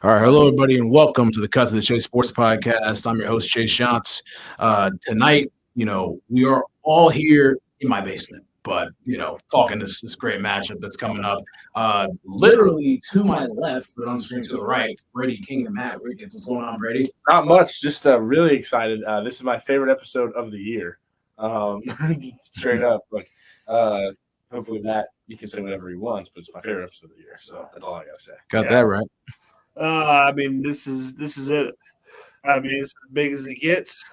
All right, hello everybody, and welcome to the Cuts of the Chase Sports Podcast. I'm your host Chase Shantz. Tonight, we are all here in my basement, but talking this great matchup that's coming up. Literally to my left, but on the screen to the right, Brady King and Matt Ricketts. What's going on, Brady? Not much. Just really excited. This is my favorite episode of the year. Straight up, hopefully Matt, you can say whatever he wants, but it's my favorite episode of the year. So that's all I gotta say. Got that right. This is it. It's as big as it gets.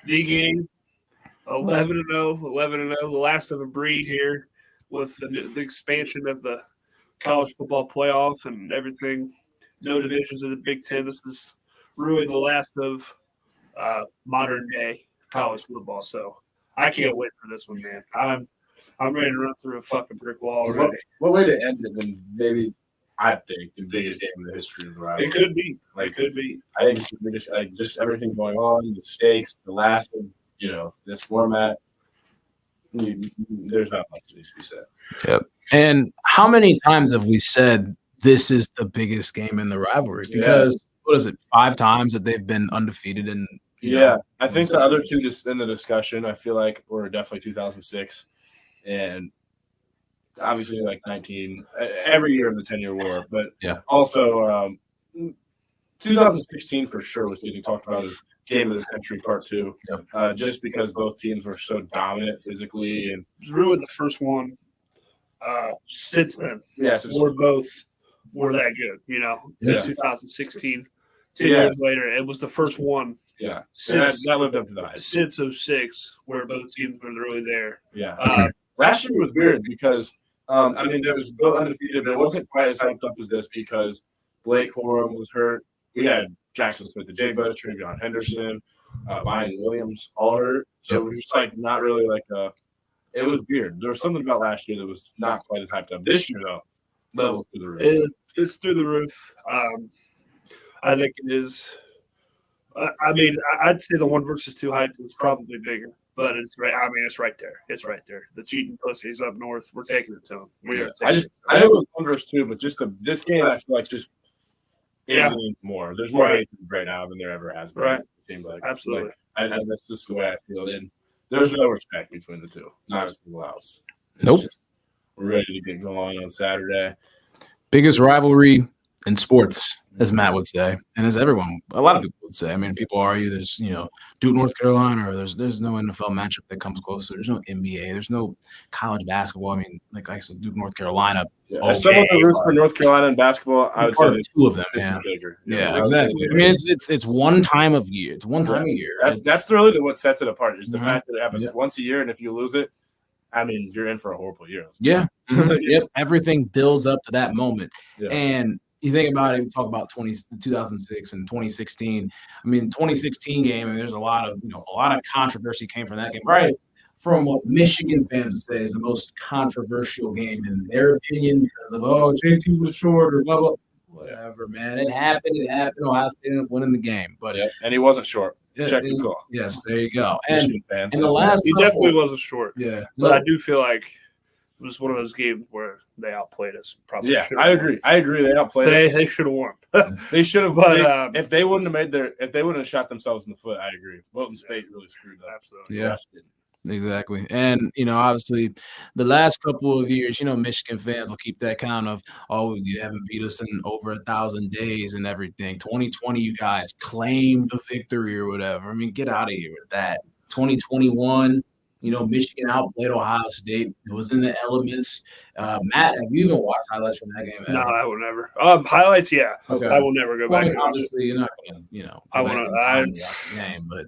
The game, 11-0, the last of a breed here with the expansion of the college football playoff and everything. No divisions in the Big Ten. This is really the last of modern day college football. So I can't wait for this one, man. I'm ready to run through a fucking brick wall already. What way to end it than maybe I think the biggest game in the history of the rivalry. It could be. It could be. I think it's the biggest. Just everything going on, the stakes, the last of this format. There's not much that needs to be said. Yep. And how many times have we said this is the biggest game in the rivalry? Because what is it? 5 times that they've been undefeated in. I think the other two just in the discussion, I feel like were definitely 2006 and. Obviously, 19 every year of the 10-year war, but also 2016 for sure was getting talked about as game of the century part 2, just because both teams were so dominant physically, and it was really the first one since then. Yes, we're that good. 2016, 10 years later, it was the first one. Yeah, since that lived up to the hype. Since 06, where both teams were really there. Yeah, last year was weird because. There was both undefeated, but it wasn't quite as hyped up as this because Blake Corum was hurt. We had Jackson Smith, the J-Bus, Travion Henderson, Ryan Williams, all hurt. So it was just not really it was weird. There was something about last year that was not quite as hyped up. This year, though, levels through the roof. It's through the roof. I think it is. I'd say the 1 versus 2 hype is probably bigger. But it's right. It's right there. It's right there. The cheating pussies up north. We're taking it to them. I know it was 1 versus 2, but just this game, I feel like it means more. There's more hate right now than there ever has been. Right. It seems like absolutely. And that's just the way I feel. And there's no respect between the two. Not a single ounce. Nope. We're ready to get going on Saturday. Biggest rivalry in sports, as Matt would say, and as a lot of people would say. People argue there's, Duke, North Carolina, or there's no NFL matchup that comes close. There's no NBA. There's no college basketball. Like I said, Duke, North Carolina. Yeah. As someone who roots for North Carolina in basketball, I would say 2 of them. This is bigger. Yeah, exactly. It's one time of year. It's one time a year. That's really what sets it apart is the fact that it happens once a year, and if you lose it, you're in for a horrible year. Yeah. Yep. Everything builds up to that moment, and. You think about it, we talk about 2006 and 2016. 2016 game, there's a lot of controversy came from that game. Right. From what Michigan fans would say is the most controversial game in their opinion because of, JT was short or blah, blah. Whatever, man. It happened. Ohio State ended up winning the game. But and he wasn't short. Check the call. Yes, there you go. And he definitely wasn't short. Yeah. But I do feel like it was one of those games where they outplayed us. Probably. Yeah, I agree. They outplayed us. They should have won. They should have. But if they wouldn't have shot themselves in the foot, I agree. Wilton State really screwed up. Absolutely. Yeah. Exactly. And, obviously the last couple of years, Michigan fans will keep that count of, you haven't beat us in over 1,000 days and everything. 2020, you guys claimed a victory or whatever. Get out of here with that. 2021, Michigan outplayed Ohio State. It was in the elements. Matt, have you even watched highlights from that game? No, I will never. Highlights, yeah. Okay. I will never go back. Obviously, you're not going to, I want to watch the game, but,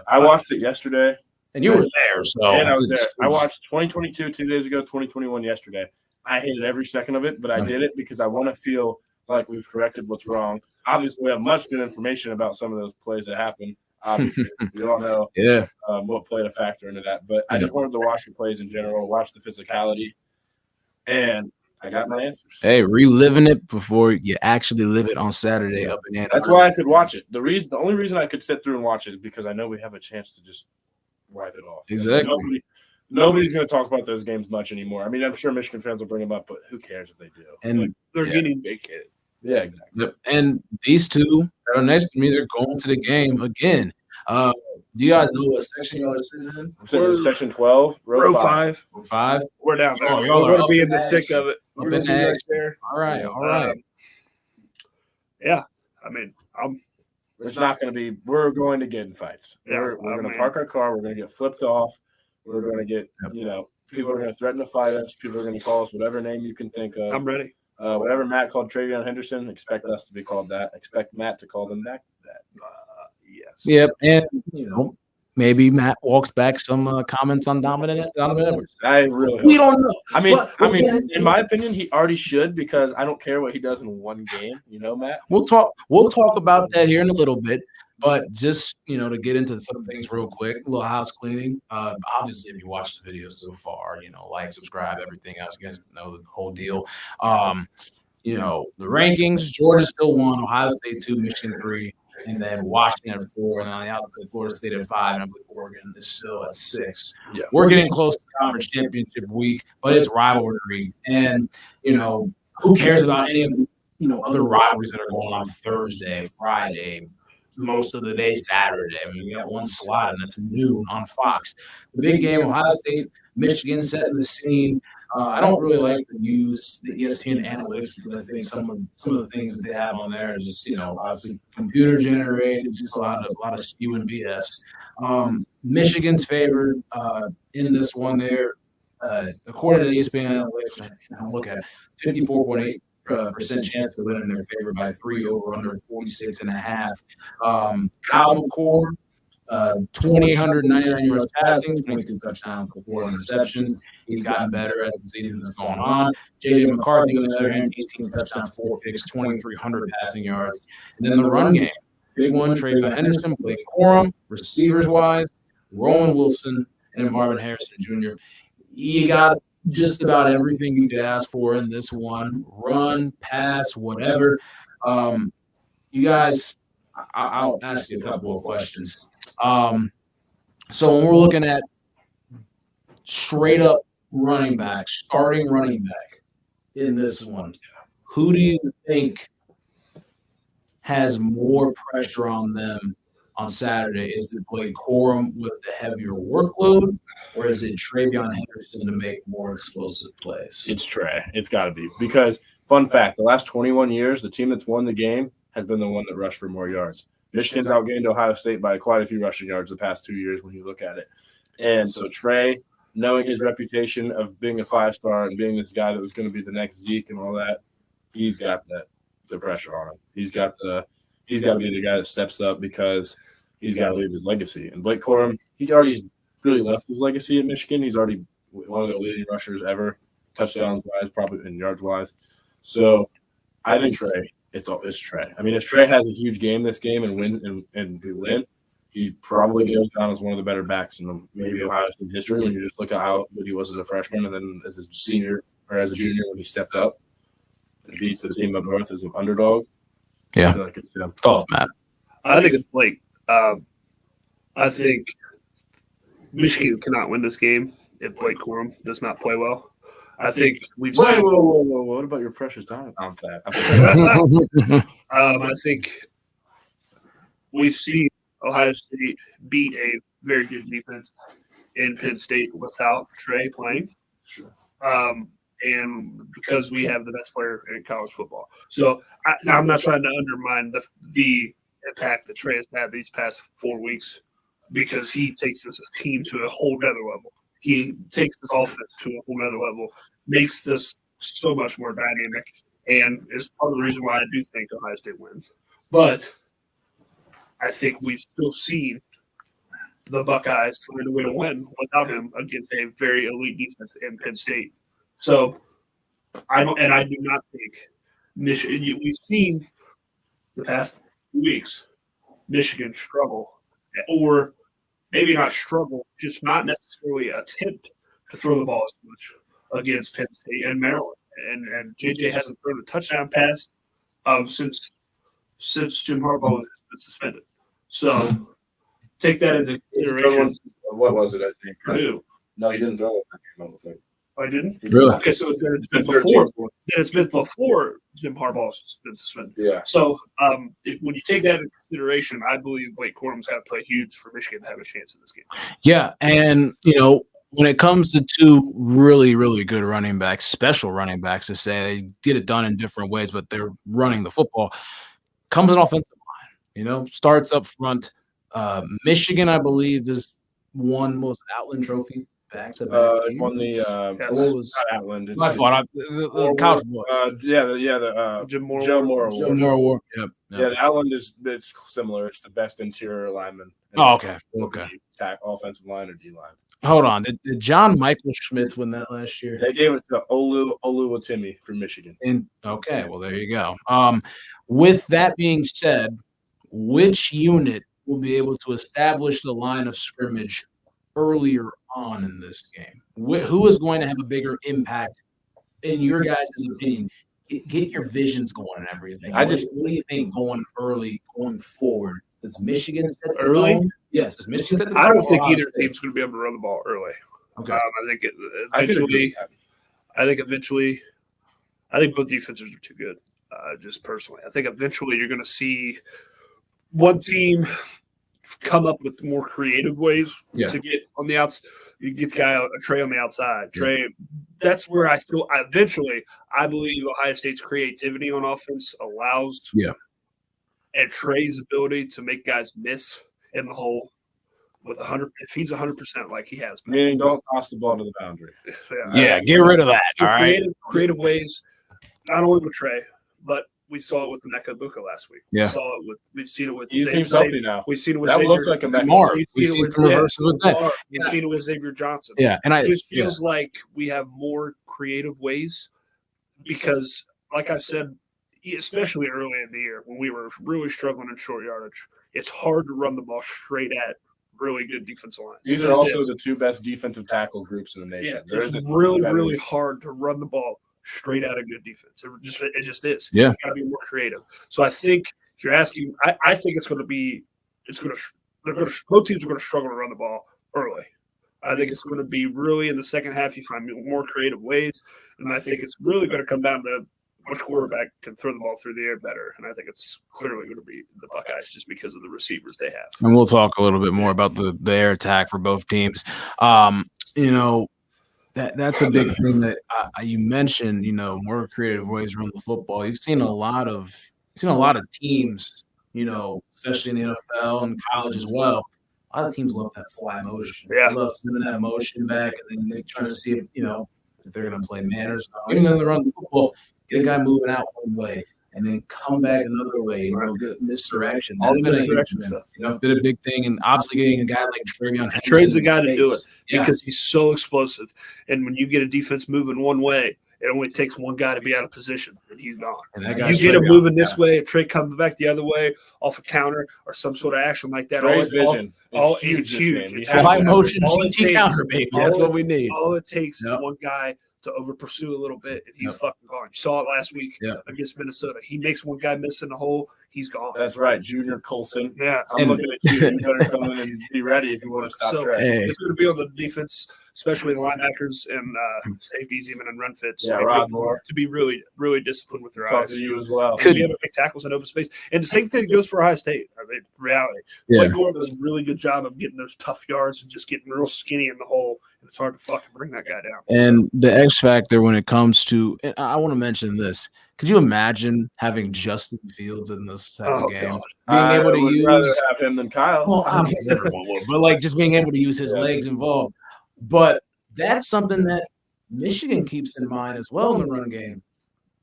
I watched it yesterday. And you were there, so. And I was there. I watched 2022 2 days ago, 2021 yesterday. I hated every second of it, but I did it because I want to feel like we've corrected what's wrong. Obviously, we have much good information about some of those plays that happened. Obviously, we don't know what played a factor into that. But I just wanted to watch the plays in general, watch the physicality, and I got my answers. Hey, reliving it before you actually live it on Saturday up in Ann Arbor. That's why I could watch it. The only reason I could sit through and watch it is because I know we have a chance to just wipe it off. Exactly. nobody's going to talk about those games much anymore. I mean, I'm sure Michigan fans will bring them up, but who cares if they do? And they're getting vacated. Yeah, exactly. Yep. And these two that are next to me, they're going to the game again. Do you guys know what section y'all are sitting in? We're in section 12, row 5. Row 5? We're down there. Oh, We're y'all are going to up be in in the the thick action. of it. Up We're in going to be the right action. there. All right. Yeah. I mean, It's not going to be – we're going to get in fights. Yeah, we're going to park our car. We're going to get flipped off. We're going to get, people are going to threaten to fight us. People are going to call us whatever name you can think of. I'm ready. Whatever Matt called Travion Henderson, expect us to be called that. Expect Matt to call them back that. Yes. Yep. And, maybe Matt walks back some comments on Donovan Edwards. I really We don't know. I mean, in my opinion, he already should because I don't care what he does in one game. Matt? We'll talk about that here in a little bit. But just, to get into some things real quick, a little house cleaning. Obviously, if you watched the video so far, like, subscribe, everything else. You guys know the whole deal. The rankings, Georgia still 1, Ohio State 2, Michigan 3, and then Washington at 4, and on the outside, Florida State at 5, and I believe Oregon is still at 6. Yeah. We're getting close to conference championship week, but it's rivalry. And, who cares about any of the, other rivalries that are going on Thursday, Friday, most of the day Saturday. I mean, we got one slot, and that's noon on Fox. The big game, Ohio State, Michigan setting the scene. I don't really like to use the ESPN analytics because I think some of the things that they have on there are just, obviously computer generated, just a lot of spew and BS. Michigan's favored in this one there. According to the ESPN analytics, I look at 54.8%. Chance to win in their favor by 3 over under 46.5. Kyle McCord, 2,899 yards passing, 22 touchdowns to 4 interceptions. He's gotten better as the season has gone on. J.J. McCarthy, on the other hand, 18 touchdowns, 4 picks, 2,300 passing yards. And then the run game, big one, Travion Henderson, Blake Corum, receivers-wise, Rowan Wilson, and Marvin Harrison Jr. You got just about everything you could ask for in this one. Run, pass, whatever. You guys, I'll ask you a couple of questions. So when we're looking at straight up running back, starting running back in this one, who do you think has more pressure on them on Saturday? Is it Blake Corum with the heavier workload, or is it Travion Henderson to make more explosive plays? It's Trey. It's got to be. Because, fun fact, the last 21 years, the team that's won the game has been the one that rushed for more yards. Michigan's outgained Ohio State by quite a few rushing yards the past 2 years when you look at it. And so Trey, knowing his reputation of being a 5-star and being this guy that was going to be the next Zeke and all that, he's got the pressure on him. He's got to be the guy that steps up because he's got to leave his legacy. And Blake Corum, he already really left his legacy at Michigan. He's already one of the leading rushers ever, touchdowns-wise, probably in yards-wise. So I think Trey, it's Trey. I mean, if Trey has a huge game this game and we win, he probably goes down as one of the better backs in maybe Ohio State history when you just look at how good he was as a freshman and then as a senior or as a junior when he stepped up and beats the team up north as an underdog. Yeah. I feel like it's him. Thoughts, Matt? I think it's Blake. I think Michigan cannot win this game if Blake Corum does not play well. I think we've seen. Whoa. What about your precious Donovan? I'm fat. I think we've seen Ohio State beat a very good defense in Penn State without Trey playing. Sure. And because we have the best player in college football. So I'm not trying to undermine the impact that Trey has had these past 4 weeks because he takes this team to a whole other level. He takes this offense to a whole other level, makes this so much more dynamic, and is part of the reason why I do think Ohio State wins. But I think we've still seen the Buckeyes find a way to win without him against a very elite defense in Penn State. So I do not think Michigan. We've seen the past 2 weeks Michigan struggle, or maybe not struggle, just not necessarily attempt to throw the ball as much against Penn State and Maryland. And JJ hasn't thrown a touchdown pass since Jim Harbaugh has been suspended. So take that into consideration. What was it? I think Purdue. No, he didn't throw it. I don't think. I didn't. Really? Okay, so it's been before. It's been before Jim Harbaugh's been suspended. Yeah. So when you take that into consideration, I believe Blake Corum's got to play huge for Michigan to have a chance in this game. Yeah, and when it comes to two really, really good running backs, special running backs to say they get it done in different ways, but they're running the football, comes an offensive line, starts up front. Michigan, I believe, is won most Outland Trophy back to back. Won the what was not Outland. my fault? The college boy. The Jim Moore Joe Moore Joe Award. Moore Award. Yep. Yeah, the Outland it's similar. It's the best interior lineman. Oh, okay. Offensive line or D line. Hold on. Did John Michael Schmitz win that last year? They gave it to Oluwatimi from Michigan. Okay, well, there you go. With that being said, which unit will be able to establish the line of scrimmage earlier on in this game? Who is going to have a bigger impact, in your guys' opinion? Get your visions going and everything. What do you think going early, going forward? Does Michigan set the early? tone? Yes. Does Michigan set the tone? I don't think either team's going to be able to run the ball early. Okay. I think both defenses are too good. Just personally, I think eventually you're going to see one team come up with more creative ways to get on the outside. You get the guy a Trey on the outside. Trey, that's where I believe Ohio State's creativity on offense allows. And Trey's ability to make guys miss in the hole with 100. If he's 100%, like he has, meaning don't toss the ball to the boundary. Get rid of that. All right. Creative ways, not only with Trey, but we saw it with Nneka Buka last week. Yeah. We've seen it with. He seems healthy now. We've seen it with that Xavier. looked like a Marv. We've seen some reverses with that. We've seen it with Xavier Johnson. Yeah, and it just feels like we have more creative ways because, like I said, especially early in the year when we were really struggling in short yardage, it's hard to run the ball straight at really good defensive lines. These are also the two best defensive tackle groups in the nation. It's really hard to run the ball straight out of good defense. It just is. Yeah. You got to be more creative. So I think if you're asking, I think both teams are going to struggle to run the ball early. I think it's going to be really in the second half you find more creative ways, and I think it's really going to come down to which quarterback can throw the ball through the air better. And I think it's clearly going to be the Buckeyes just because of the receivers they have. And we'll talk a little bit more about the air attack for both teams. That's a big thing that you mentioned, more creative ways to run the football. You've seen a lot of teams, especially in the NFL and college as well. A lot of teams love that fly motion. Yeah. They love sending that motion back, and then they're trying to see if they're going to play man or not. Even though they run the football, get a guy moving out one way and then come back another way, get misdirection. That's been a big thing, and obviously getting a guy like Trevion Henderson. Trey's the guy to do it because he's so explosive. And when you get a defense moving one way, it only takes one guy to be out of position, and he's gone. And you get him moving this way, if Trey comes back the other way off a counter or some sort of action like that. Trey's vision is huge. Fly motion, GT counter, baby. That's what we need. All it takes is one guy to over pursue a little bit, and he's fucking gone. You saw it last week against Minnesota. He makes one guy miss in the hole, he's gone. That's right, Junior Colson. Yeah, I'm looking at you. You better come in and be ready if you want to stop Trey. It's going to be on the defense, especially the linebackers and safeties, even in run fits. Yeah, Rod Moore to be really, really disciplined with their eyes. Talk to you as well. Could be able to make tackles in open space, and the same thing goes for Ohio State. Reality. Blake Moore does a really good job of getting those tough yards and just getting real skinny in the hole. It's hard to fucking bring that guy down. And the X factor when it comes to, and I want to mention this. Could you imagine having Justin Fields in this type of game? God. Being able to rather have him than Kyle. Well, obviously everyone would, but just being able to use his legs involved. But that's something that Michigan keeps in mind as well in the run game.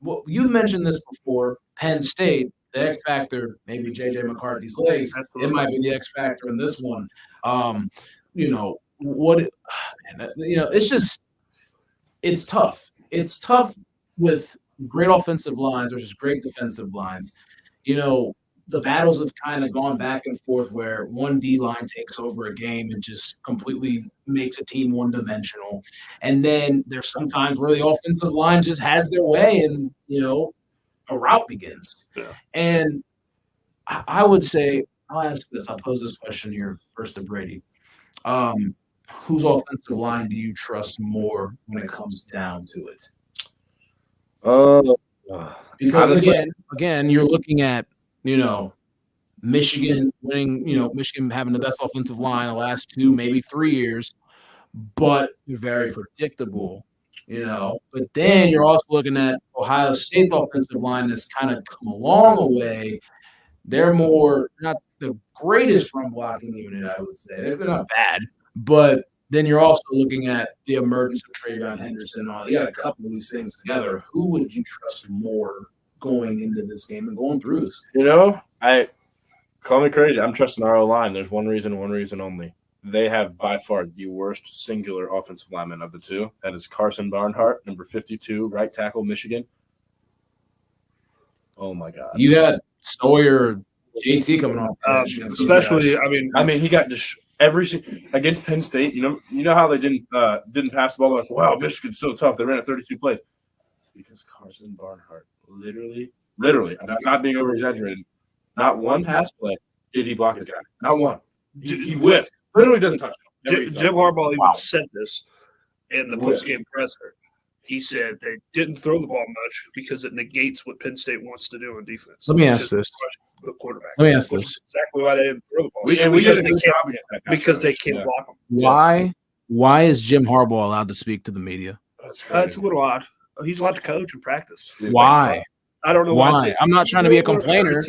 Well, you mentioned this before. Penn State, the X factor, maybe J.J. McCarthy's legs. It might be the X factor in this one. It's tough. It's tough with great offensive lines versus great defensive lines. The battles have kind of gone back and forth where one D line takes over a game and just completely makes a team one-dimensional. And then there's sometimes where the offensive line just has their way and, a route begins. Yeah. And I would say, I'll pose this question here first to Brady. whose offensive line do you trust more when it comes down to it? Because again, you're looking at, Michigan winning, Michigan having the best offensive line the last 2, maybe 3 years, but you're very predictable, But then you're also looking at Ohio State's offensive line that's kind of come a long way. They're not the greatest run blocking unit, I would say. They're not bad, but then you're also looking at the emergence of Travion Henderson. You got a couple of these things together. Who would you trust more going into this game and going through this? Call me crazy. I'm trusting our O-line. There's one reason only. They have by far the worst singular offensive lineman of the two. That is Carson Barnhart, number 52, right tackle, Michigan. Oh my God! You got Sawyer, JT coming off, especially. I mean, he got against Penn State. You know how they didn't pass the ball. Like, wow, Michigan's so tough. They ran it 32 plays because Carson Barnhart literally, and I'm not being over exaggerated. Not one pass play did he block his guy. Not one. He whiffed. Literally doesn't touch him. Jim Harbaugh even said this in the postgame presser. He said they didn't throw the ball much because it negates what Penn State wants to do on defense. Let me ask this. The quarterback. Let me ask this. Exactly why they didn't throw the ball. Because they can't block them. Why is Jim Harbaugh allowed to speak to the media? It's a little odd. He's allowed to coach and practice. Why? I don't know why. I'm not trying to be a complainer.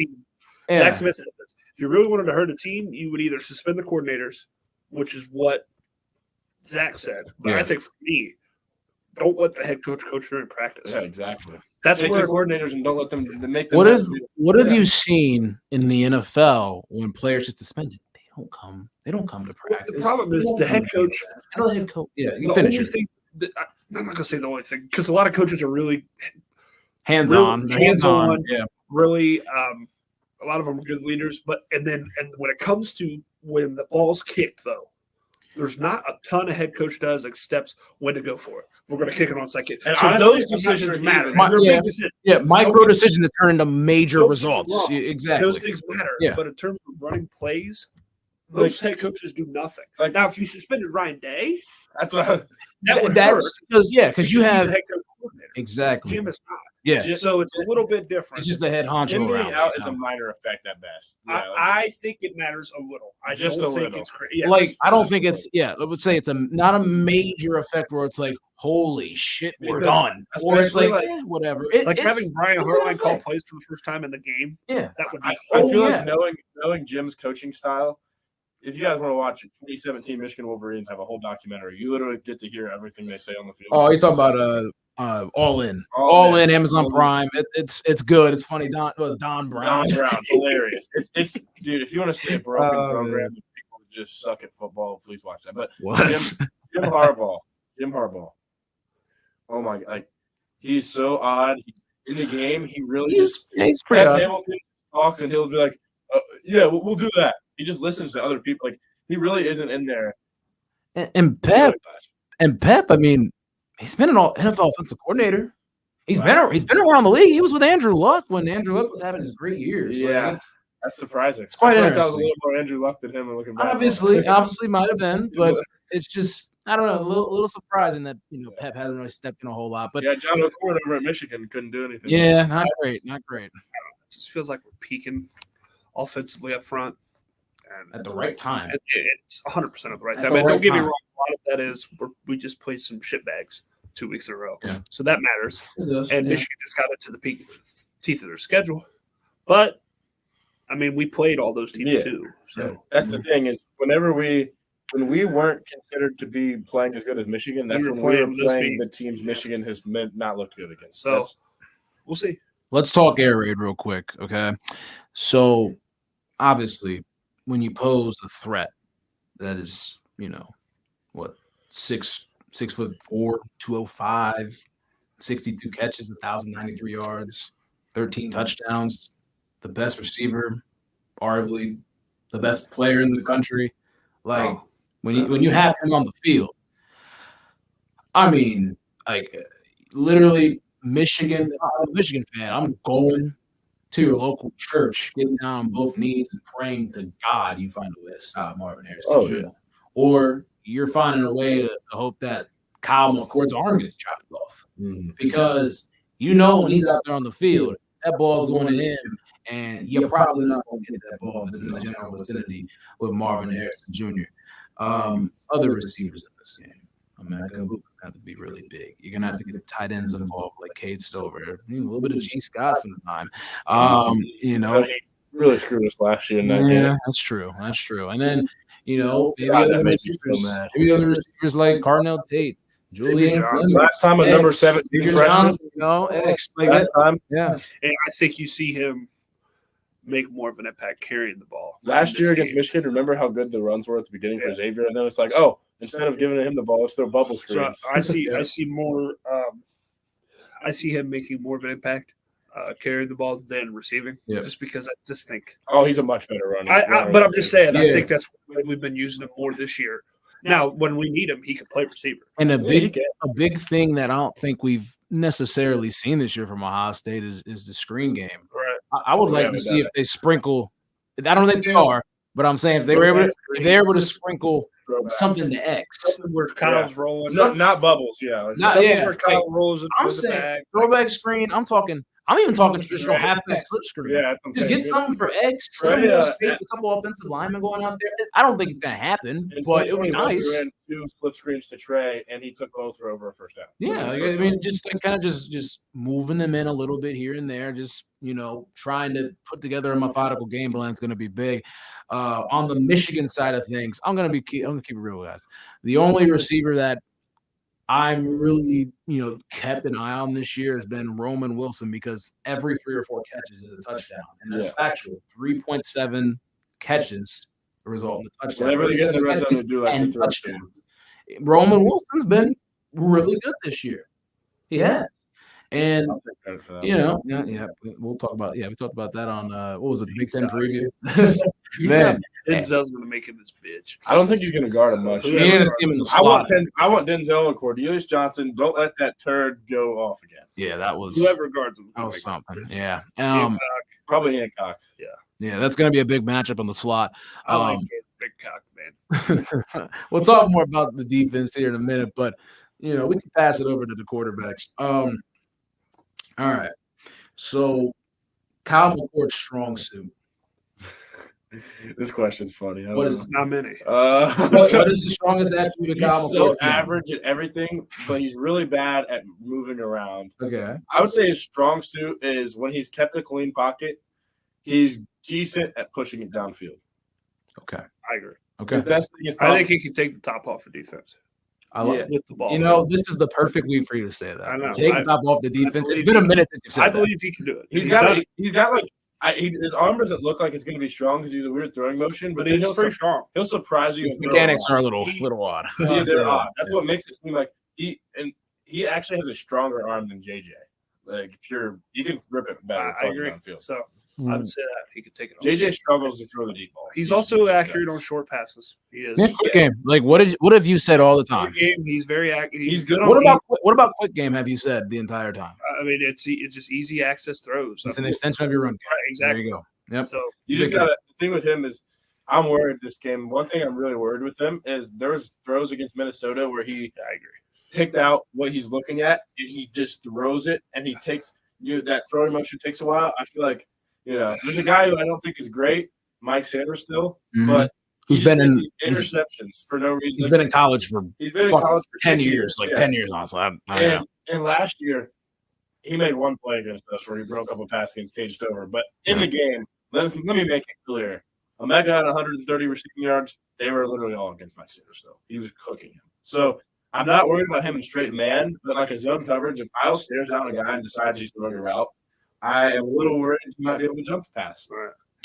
Jack Smith said this. If you really wanted to hurt a team, you would either suspend the coordinators, which is what Zach said. But I think for me, don't let the head coach during practice. Yeah, exactly. That's Take where the coordinators and don't let them make them. What have you seen in the NFL when players get suspended? They don't come to practice. The problem is the head coach. Yeah, you finish it. I'm not gonna say the only thing because a lot of coaches are really hands-on. Yeah, really. A lot of them are good leaders, but and when it comes to when the ball's kicked, though, there's not a ton of head coach does like steps when to go for it. We're going to kick it on second. And so honestly, those decisions matter. Micro decisions that turn into major results. Exactly. Those things matter. Yeah. But in terms of running plays, most head coaches do nothing. Now, if you suspended Ryan Day, that's what that's because you have head coach coordinator. Exactly. Jim is not. Yeah. So it's a little bit different. It's just the head honcho him around. Out is a minor effect at best. Yeah, I think it matters a little. I just don't think it's crazy. Yes. I don't think it's I would say it's not a major effect where it's like, holy shit, we're done. Or it's like whatever. Having Brian Hartline call plays for the first time in the game. Yeah. That would be I feel like knowing Jim's coaching style. If you guys want to watch it, 2017 Michigan Wolverines have a whole documentary. You literally get to hear everything they say on the field. Oh, you're talking about All In, Amazon Prime. It's good. It's funny. Don Brown. Hilarious. It's dude. If you want to see a broken program of people who just suck at football, please watch that. But Jim Harbaugh. Oh my God, like he's so odd. In the game, he really he's pretty odd. Hamilton talks and he'll be like, we'll do that. He just listens to other people. Like he really isn't in there. And Pep, I mean, he's been an NFL offensive coordinator. He's been around the league. He was with Andrew Luck when Andrew Luck was having his great years. Yeah, that's surprising. It's quite interesting. That was a little more Andrew Luck than him. And looking back, obviously might have been, but it's just I don't know, a little surprising that Pep hasn't really stepped in a whole lot. But John O'Corn over at Michigan couldn't do anything. Yeah, not great. It just feels like we're peaking offensively up front. And at the right time. It's 100% at the right time. And don't get me wrong, a lot of that is we just played some shit bags 2 weeks in a row. Yeah. So that matters. And Michigan just got into the teeth of their schedule. But, I mean, we played all those teams too. So that's the thing is when we weren't considered to be playing as good as Michigan, that's when we were playing the teams Michigan has not looked good against. So we'll see. Let's talk air raid real quick, okay? So, obviously, when you pose a threat that is, 6'4", 205, 62 catches, 1,093 yards, 13 touchdowns, the best receiver, arguably the best player in the country. Like when you have him on the field, I mean, like literally Michigan. I'm a Michigan fan. I'm going to your local church, getting down on both knees and praying to God you find a way to stop Marvin Harrison Jr. Or you're finding a way to hope that Kyle McCord's arm gets chopped off because when he's out there on the field, that ball's going to him, and you're probably not going to get that ball if it's in the general vicinity with Marvin Harrison Jr. Other receivers in this game, Emeka have to be really big. You're gonna have to get tight ends involved, like Cade Stover, a little bit of G. Scott sometime. Really screwed us last year in that game. That's true. And then maybe other receivers like Carnell Tate, Julian. Last time a number 17 freshman. Last time. Yeah. And I think you see him make more of an impact carrying the ball. Last year against Michigan, remember how good the runs were at the beginning for Xavier? And then it's like, oh, instead of giving him the ball, let's throw bubble screens. So I see more. I see him making more of an impact carrying the ball than receiving. Just because I just think. Oh, he's a much better runner. But I'm just saying, I think that's why we've been using him more this year. Now, when we need him, he can play receiver. And a big thing that I don't think we've necessarily seen this year from Ohio State is the screen game. Right. I would like to see if they sprinkle. I don't think they are, but I'm saying if they're able to sprinkle something to X, where Kyle's rolling, not bubbles, where Kyle rolls. I'm saying throwback screen. I'm even talking traditional halfback slip screen. Just get something for X. Face a couple offensive linemen going out there. I don't think it's going to happen, but it would be nice. We ran 2 flip screens to Trey, and he took both for over a first down. Yeah, I mean, just kind of just moving them in a little bit here and there. Just trying to put together a methodical game plan is going to be big. On the Michigan side of things, I'm going to keep it real, guys. The only receiver that I'm really, kept an eye on this year has been Roman Wilson because every 3 or 4 catches is a touchdown. And that's factual. 3.7 catches result in a touchdown. Whenever they get in the red zone, they do like touchdowns. Roman Wilson's been really good this year. He has. And, we'll talk about, we talked about that on, what was it, Big Ten preview? Denzel's going to make him this bitch. I don't think he's going to guard him much. You're going to see him in the slot. I want Denzel and Cornelius Johnson. Don't let that turd go off again. Yeah, that was. Whoever guards him. That was something. Yeah. Probably Hancock. Yeah. Yeah, that's going to be a big matchup on the slot. I like Big Cock, man. We'll talk more about the defense here in a minute, but, we can pass it over to the quarterbacks. All right. So, Kyle McCord's strong suit. This question's funny. What is not many? What is the strongest attribute of Kyle McCord? He's so average at everything, but he's really bad at moving around. Okay. I would say his strong suit is when he's kept a clean pocket, he's decent at pushing it downfield. Okay. I agree. Okay. His best thing is I think he can take the top off of defense. I like with the ball. This is the perfect week for you to say that. I know. Take the top off the defense. It's been a minute since you've said that. I believe he can do it. He's got his arm doesn't look like it's going to be strong because he's a weird throwing motion, but he's pretty strong. He'll surprise you. His mechanics are a little odd. Yeah, they're odd. That's what makes it seem like he actually has a stronger arm than JJ. Like you can rip it better. I agree. Downfield. So I would say that he could take it. JJ struggles to throw the deep ball. He's also accurate on short passes. He is. Yeah, quick game. Like what have you said all the time? Quick game. He's very accurate. He's good. What about quick game? Have you said the entire time? I mean, it's just easy access throws. It's an extension of your run game. Right, exactly. There you go. Yep. So you just got the thing with him is I'm worried this game. One thing I'm really worried with him is there was throws against Minnesota where he picked out what he's looking at and he just throws it and he takes that throwing motion takes a while. I feel like there's a guy who I don't think is great, Mike Sanders still, but who's been in interceptions for no reason. He's been in college for 10 years, 10 years honestly. And last year he made one play against us where he broke up a pass against Cade Stover. But in the game, let me make it clear. Omega had 130 receiving yards. They were literally all against Mike Sanders, though. He was cooking him. So I'm not worried about him in straight man, but like a zone coverage, if Kyle stares down a guy and decides he's throwing a route, I am a little worried he might be able to jump the pass.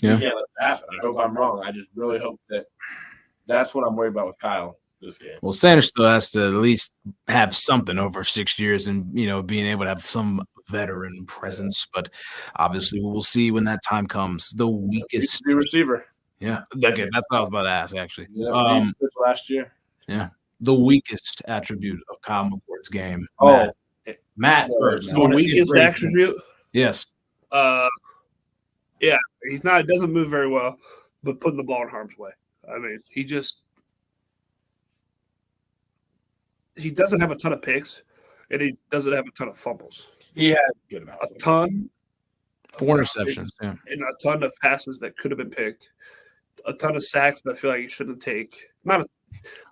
Yeah. You can't let that happen. I hope I'm wrong. I just really hope that's what I'm worried about with Kyle this game. Well, Sanders still has to at least have something over 6 years and, being able to have some veteran presence. But obviously we'll see when that time comes. The weakest receiver. Yeah. Okay. That's what I was about to ask, actually. Yeah, last year. Yeah. The weakest attribute of Kyle McCord's game. Oh, Matt first. The weakest attribute? Yes. Yeah, he's not. Doesn't move very well, but putting the ball in harm's way. I mean, he just he doesn't have a ton of picks, and he doesn't have a ton of fumbles. He had a good amount. A ton. 4 interceptions, yeah. And a ton of passes that could have been picked. A ton of sacks that I feel like he shouldn't take. A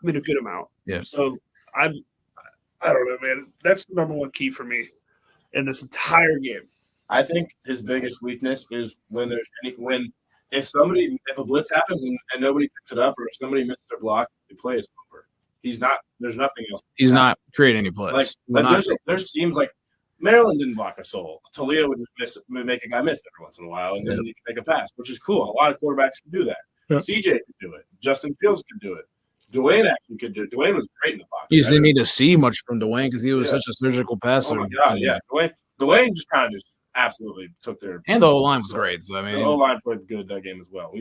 good amount. Yeah. So I don't know, man. That's the number one key for me in this entire game. I think his biggest weakness is when if a blitz happens and nobody picks it up, or if somebody misses their block, the play is over. There's nothing else. He's not creating any plays. There seems like Maryland didn't block a soul. Talia would just make a guy miss every once in a while, and then he can make a pass, which is cool. A lot of quarterbacks can do that. Yeah. CJ could do it. Justin Fields could do it. Dwayne actually could do it. Dwayne was great in the pocket. You just didn't need to see much from Dwayne because he was such a surgical passer. Oh, my God, yeah. Dwayne just kind of absolutely took their – and the O-line was great. So, I mean, the O-line played good that game as well.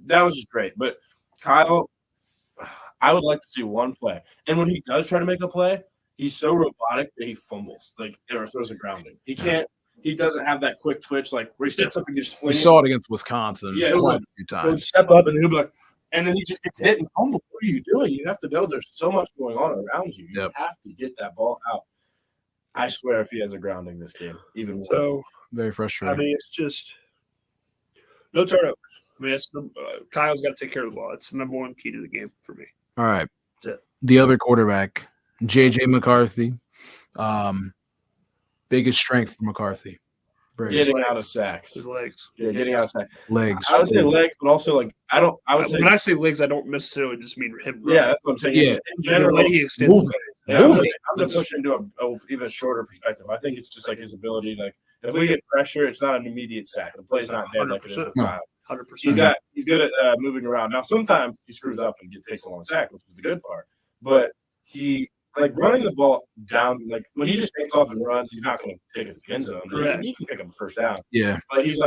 That was just great. But Kyle, I would like to see one play. And when he does try to make a play, he's so robotic that he fumbles, or throws a grounding. He can't. He doesn't have that quick twitch, where he steps up and just flings. We saw it against Wisconsin quite a few times. He'll step up and he'll be like, and then he just gets hit and fumble. What are you doing? You have to know there's so much going on around you. You have to get that ball out. I swear, if he has a grounding this game, even more. So very frustrating. I mean, it's just no turnovers. I mean, Kyle's got to take care of the ball. It's the number one key to the game for me. All right. The other quarterback, J.J. McCarthy. Biggest strength for McCarthy. Getting out of sacks. His legs. Yeah, getting out of sacks. Legs. I would say legs, but also when I say legs, I don't necessarily just mean him. Running. Yeah, that's what I'm saying. Yeah. In general, he extends. I'm going to push into a even shorter perspective. I think it's just his ability. If we get pressure, it's not an immediate sack. The play's not dead like it is with Kyle. 100%. He's good at moving around. Now, sometimes he screws up and takes a long sack, which is the good part. But he running the ball down. When he just takes off and runs, he's not going to take it to the end zone. He can pick up a first down. Yeah, but he's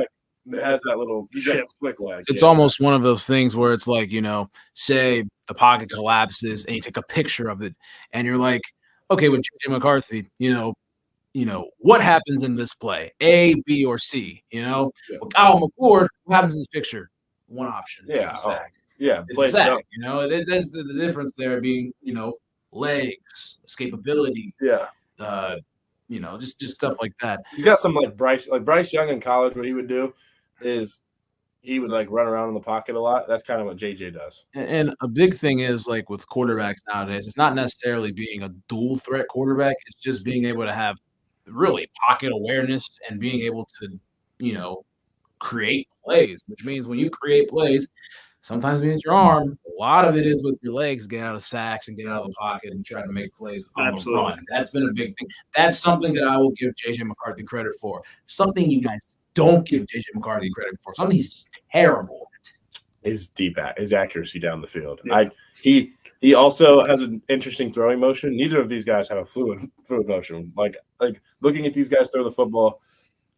has that little quick leg. It's almost one of those things where it's say the pocket collapses and you take a picture of it, and you're like, okay, with J.J. McCarthy, what happens in this play? A, B, or C? With Kyle McCord, what happens in this picture? One option. Yeah. It's a sack. It's a sack. There's the difference there being, legs, escapability. Yeah. Just stuff like that. He's got some Bryce Young in college. What he would do is he would run around in the pocket a lot. That's kind of what JJ does. And a big thing is with quarterbacks nowadays, it's not necessarily being a dual threat quarterback. It's just being able to have really pocket awareness and being able to, create plays, which means when you create plays, sometimes it means your arm. A lot of it is with your legs, get out of sacks and get out of the pocket and try to make plays on the run. That's been a big thing. That's something that I will give J.J. McCarthy credit for. Something you guys don't give J.J. McCarthy credit for. Something he's terrible at. His accuracy down the field. Yeah. He also has an interesting throwing motion. Neither of these guys have a fluid motion. Like looking at these guys throw the football,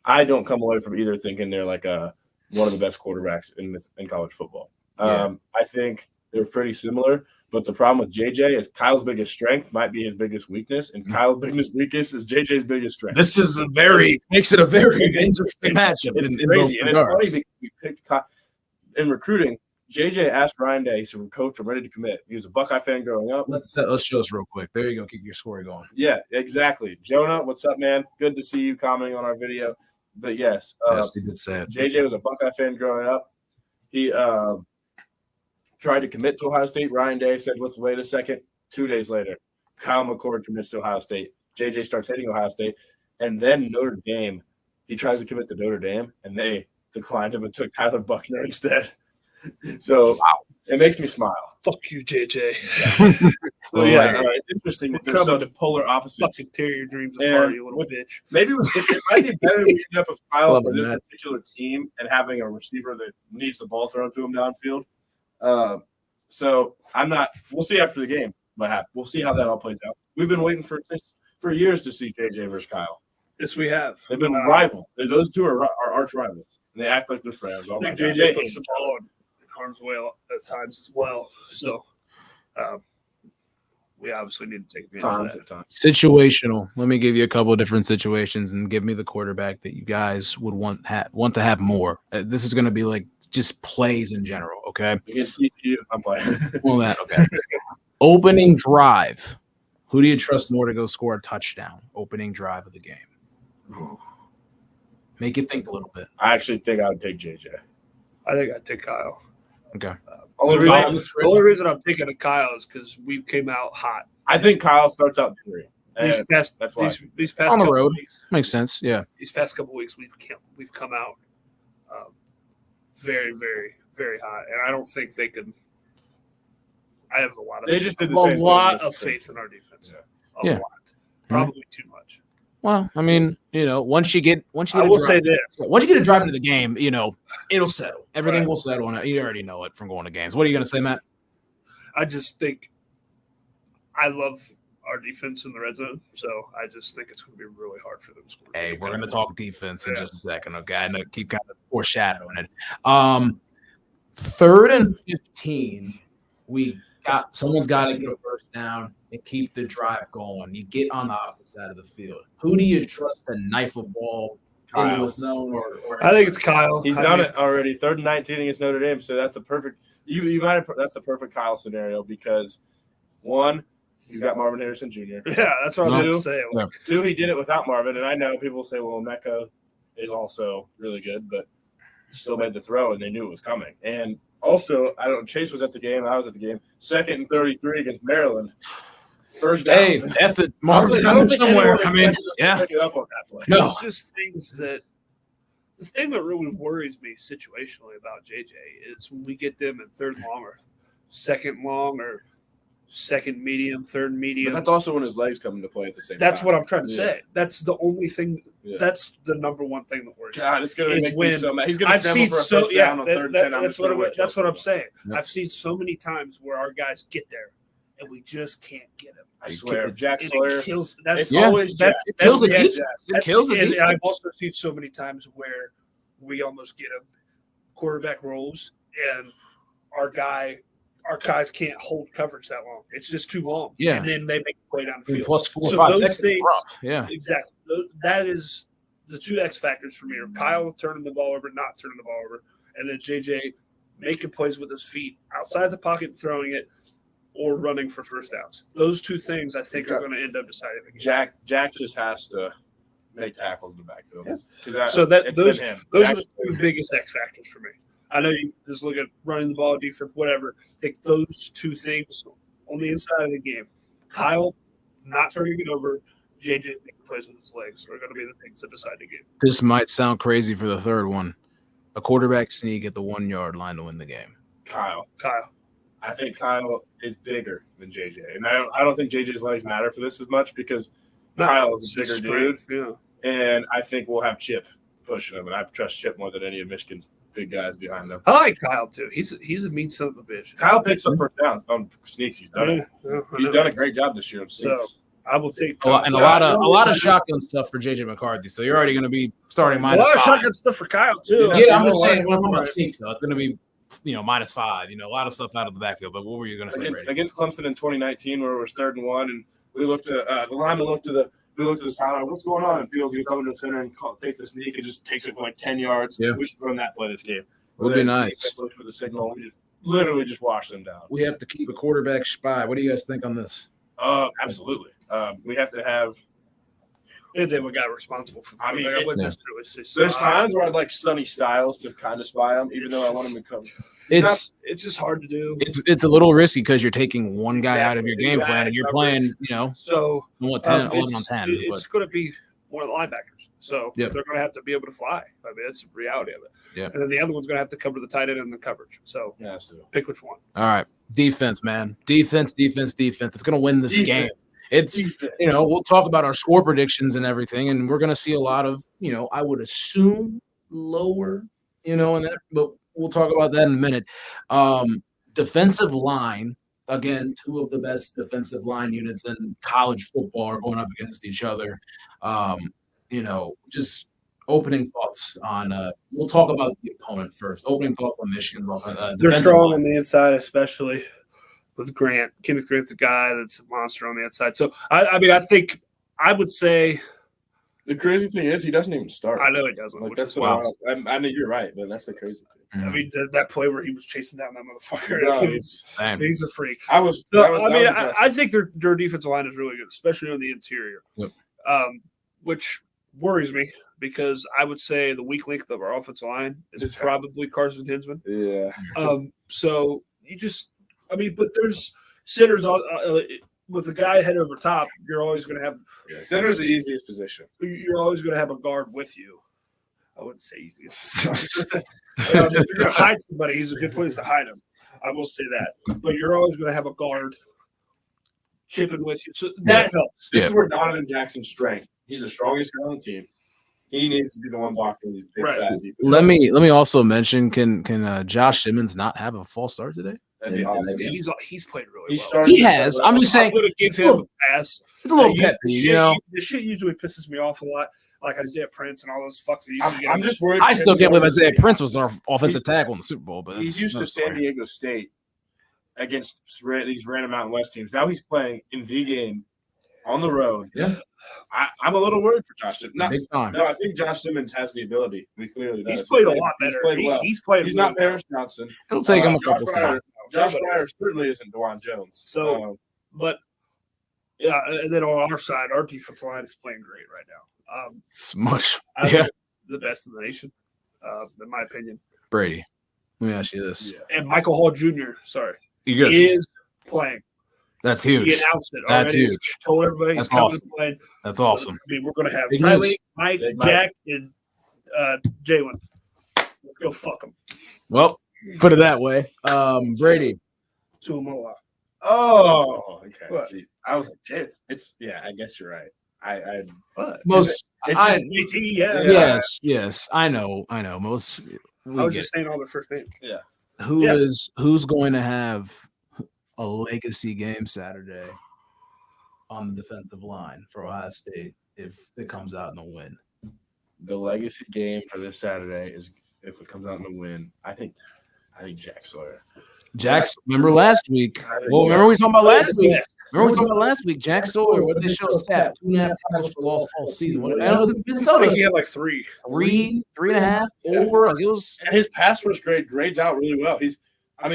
I don't come away from either thinking they're one of the best quarterbacks in college football. I think they're pretty similar, but the problem with JJ is Kyle's biggest strength might be his biggest weakness, and Kyle's biggest weakness is JJ's biggest strength. This is makes it a very interesting matchup. It's crazy, and it's funny because we picked Kyle. In recruiting, JJ asked Ryan Day, he said, "Coach, I'm ready to commit." He was a Buckeye fan growing up. Let's show us real quick. There you go. Keep your story going. Yeah, exactly. Jonah, what's up, man? Good to see you commenting on our video. But yes, he did say it. JJ was a Buckeye fan growing up. He tried to commit to Ohio State. Ryan Day said, "Let's wait a second." 2 days later, Kyle McCord commits to Ohio State. JJ starts hitting Ohio State. And then Notre Dame, he tries to commit to Notre Dame, and they declined him and took Tyler Buckner instead. So it makes me smile. Fuck you, JJ. So it's interesting. There's such polar opposites. Fucking tear your dreams apart, you little bitch. Maybe it might be better we end up with Kyle for this particular team and having a receiver that needs the ball thrown to him downfield. So we'll see after the game what happens. We'll see how that all plays out. We've been waiting for years to see JJ versus Kyle. Yes, we have. They've been rivals. Those two are arch rivals. And they act like they're friends. I think JJ puts the ball in harm's way at times as well. So we obviously need to take advantage of that. Situational. Let me give you a couple of different situations and give me the quarterback that you guys would want to have more. This is going to be just plays in general, okay? Against you, I'm playing. Okay. Opening drive Who do you trust more to go score a touchdown opening drive of the game? Make you think a little bit. I actually think I would take JJ. I think I'd take Kyle. Okay. The only reason I'm taking a Kyle is because we came out hot. I think Kyle starts out 3. These past on the road weeks, makes sense. Yeah. These past couple weeks, we've come out very, very, very hot, and I don't think they can. I have a lot of faith in our defense. Yeah. A lot, probably too much. Well, I mean, once you get I will say this: once you get a drive into the game, it'll settle. Everything will settle, and you already know it from going to games. What are you going to say, Matt? I just think I love our defense in the red zone, so I just think it's going to be really hard for them to score. Hey, we're going to talk defense in just a second, okay? I know keep kind of foreshadowing it. 3rd and 15, someone's got to get a first down and keep the drive going. You get on the opposite side of the field. Who do you trust to knife a ball into the zone? Or I think it's Kyle. He's done it already. 3rd and 19 against Notre Dame, so that's a perfect. That's the perfect Kyle scenario because 1, he's got Marvin Harrison Jr. Yeah, that's what I was saying. Yeah. 2, he did it without Marvin, and I know people say, well, Mecca is also really good, but he still made the throw, and they knew it was coming. And also, Chase was at the game. I was at the game. 2nd and 33 against Maryland. First down. Hey, that's it. Marvin's somewhere. I mean, yeah. Pick it up on that play. No. It's just things that – the thing that really worries me situationally about JJ is when we get them in 3rd long or 2nd long or – 2nd medium, 3rd medium. But that's also when his legs come into play at the same time. That's what I'm trying to say. That's the only thing. Yeah. That's the number one thing that worries. God, it's going to make me so mad. He's going to scramble for a first down on 3rd and 10. That's what I'm saying. Yep. I've seen so many times where our guys get there and we just can't get them. I swear, Jack Sawyer. It's always Jack. It kills the defense. It kills the defense. And I've also seen so many times where we almost get them quarterback rolls and our guys can't hold coverage that long. It's just too long. Yeah. And then they make a play down the field. Plus 4 or 5 seconds. Rough. Yeah. Exactly. That is the 2 X factors for me are Kyle turning the ball over, not turning the ball over, and then JJ making plays with his feet outside the pocket, throwing it, or running for first downs. Those 2 things I think are going to end up deciding the game. Jack just has to make tackles in the backfield. Yeah. So those are the 2 biggest X factors for me. I know you just look at running the ball, defense, whatever. I think those 2 things on the inside of the game, Kyle not turning it over, JJ making plays with his legs are going to be the things that decide the game. This might sound crazy for the 3rd one. A quarterback sneak at the 1-yard line to win the game. Kyle. I think Kyle is bigger than JJ. And I don't think JJ's legs matter for this as much because Kyle is a bigger dude. Yeah. And I think we'll have Chip pushing him. And I trust Chip more than any of Michigan's big guys behind them. I like Kyle too. He's a mean son of a bitch. Kyle picks up first downs on sneaks. He's done it. He's done a great job this year on sneaks. So I will take a lot of shotgun stuff for JJ McCarthy. So you're already going to be starting -5. A lot of shotgun stuff for Kyle too. Yeah, I'm just saying. When I'm talking about sneaks, though, it's going to be -5. A lot of stuff out of the backfield. But what were you going to say? Against Clemson in 2019, where it was 3rd and 1, and we looked at the lineman looked to the sideline. What's going on? And Fields, he comes to the center and takes the sneak and just takes it for like 10 yards. Yeah. We should run that play this game. Would be nice. Look for the signal. We literally just wash them down. We have to keep a quarterback spy. What do you guys think on this? Absolutely. We have to have. And then we got responsible for. I wouldn't necessarily say. There's times where I'd like Sonny Styles to kind of spy him, even though I want him to come. It's just hard to do. It's a little risky because you're taking one guy out of your game plan and you're playing, So 11 on 10. It's going to be one of the linebackers. So yep. They're going to have to be able to fly. I mean, that's the reality of it. Yeah. And then the other one's going to have to cover the tight end and the coverage. So pick which one. All right. Defense, man. Defense. It's going to win this game. It's, we'll talk about our score predictions and everything, and we're going to see a lot of, I would assume lower, in that, but we'll talk about that in a minute. Defensive line, again, 2 of the best defensive line units in college football are going up against each other. Just opening thoughts on we'll talk about the opponent first. Opening thoughts on Michigan. They're strong on the inside, especially with Grant. Kenneth Grant's a guy that's a monster on the inside. So, I think I would say The crazy thing is he doesn't even start. I know he doesn't. Like, Which that's is what wild. I know you're right, but that's the crazy thing. I mean, that play where he was chasing down that motherfucker. No, he's a freak. I think their defensive line is really good, especially on the interior. Yep. Which worries me because I would say the weak link of our offensive line is probably Carson Hinsman. Yeah. So but there's centers with the guy head over top. You're always going to have Center's the easiest position. You're always going to have a guard with you. I wouldn't say easiest. If you're going to hide somebody, he's a good place to hide him. I will say that. But you're always going to have a guard chipping with you. So that helps. This is where Donovan Jackson's strength. He's the strongest guy on the team. He needs to be the one blocking these big fat defenses. Let me also mention, can Josh Simmons not have a false start today? That'd be awesome. He's played really well. He has. I'm just saying. I'm going to give him a pass. It's a little pet peeve, you know. The shit usually pisses me off a lot. Like Isaiah Prince and all those fucks. I'm just worried. I still can't believe Isaiah Prince was our offensive tackle in the Super Bowl. But he's used to San Diego State against these random Mountain West teams. Now he's playing in the game on the road. Yeah. I'm a little worried for Josh Simmons. Big time. No, I think Josh Simmons has the ability. We clearly does. He's played a lot better. He's played well. He's played. He's not Paris Johnson. It'll take him a couple seconds. Josh Fryer certainly isn't DeJuan Jones. So, but yeah, and then on our side, our defensive line is playing great right now. Smush. The best in the nation, in my opinion. Brady, let me ask you this. Yeah. And Michael Hall Jr. You good? Is playing. That's huge. He announced it. That's huge. Told everybody he's coming to play. That's awesome. I mean, we're going to have Big Tyler, news. Mike, Jack, and Jalen. Let's go fuck them. Well, put it that way. Brady. Tuamaloa. Oh, okay. What? Gee, I was like, shit. I guess you're right. Yes. I know. Most. I was just saying all their first names. Yeah. Who's going to have a legacy game Saturday on the defensive line for Ohio State if it comes out in a win? The legacy game for this Saturday is if it comes out in a win. I think Jack Sawyer. Remember last week? Well, remember we talking about last week? Jack Sawyer, what did they show us? 2.5 tackles for loss all season. I think he had like 3.5, 4. Like it was. And his pass rush grades out really well.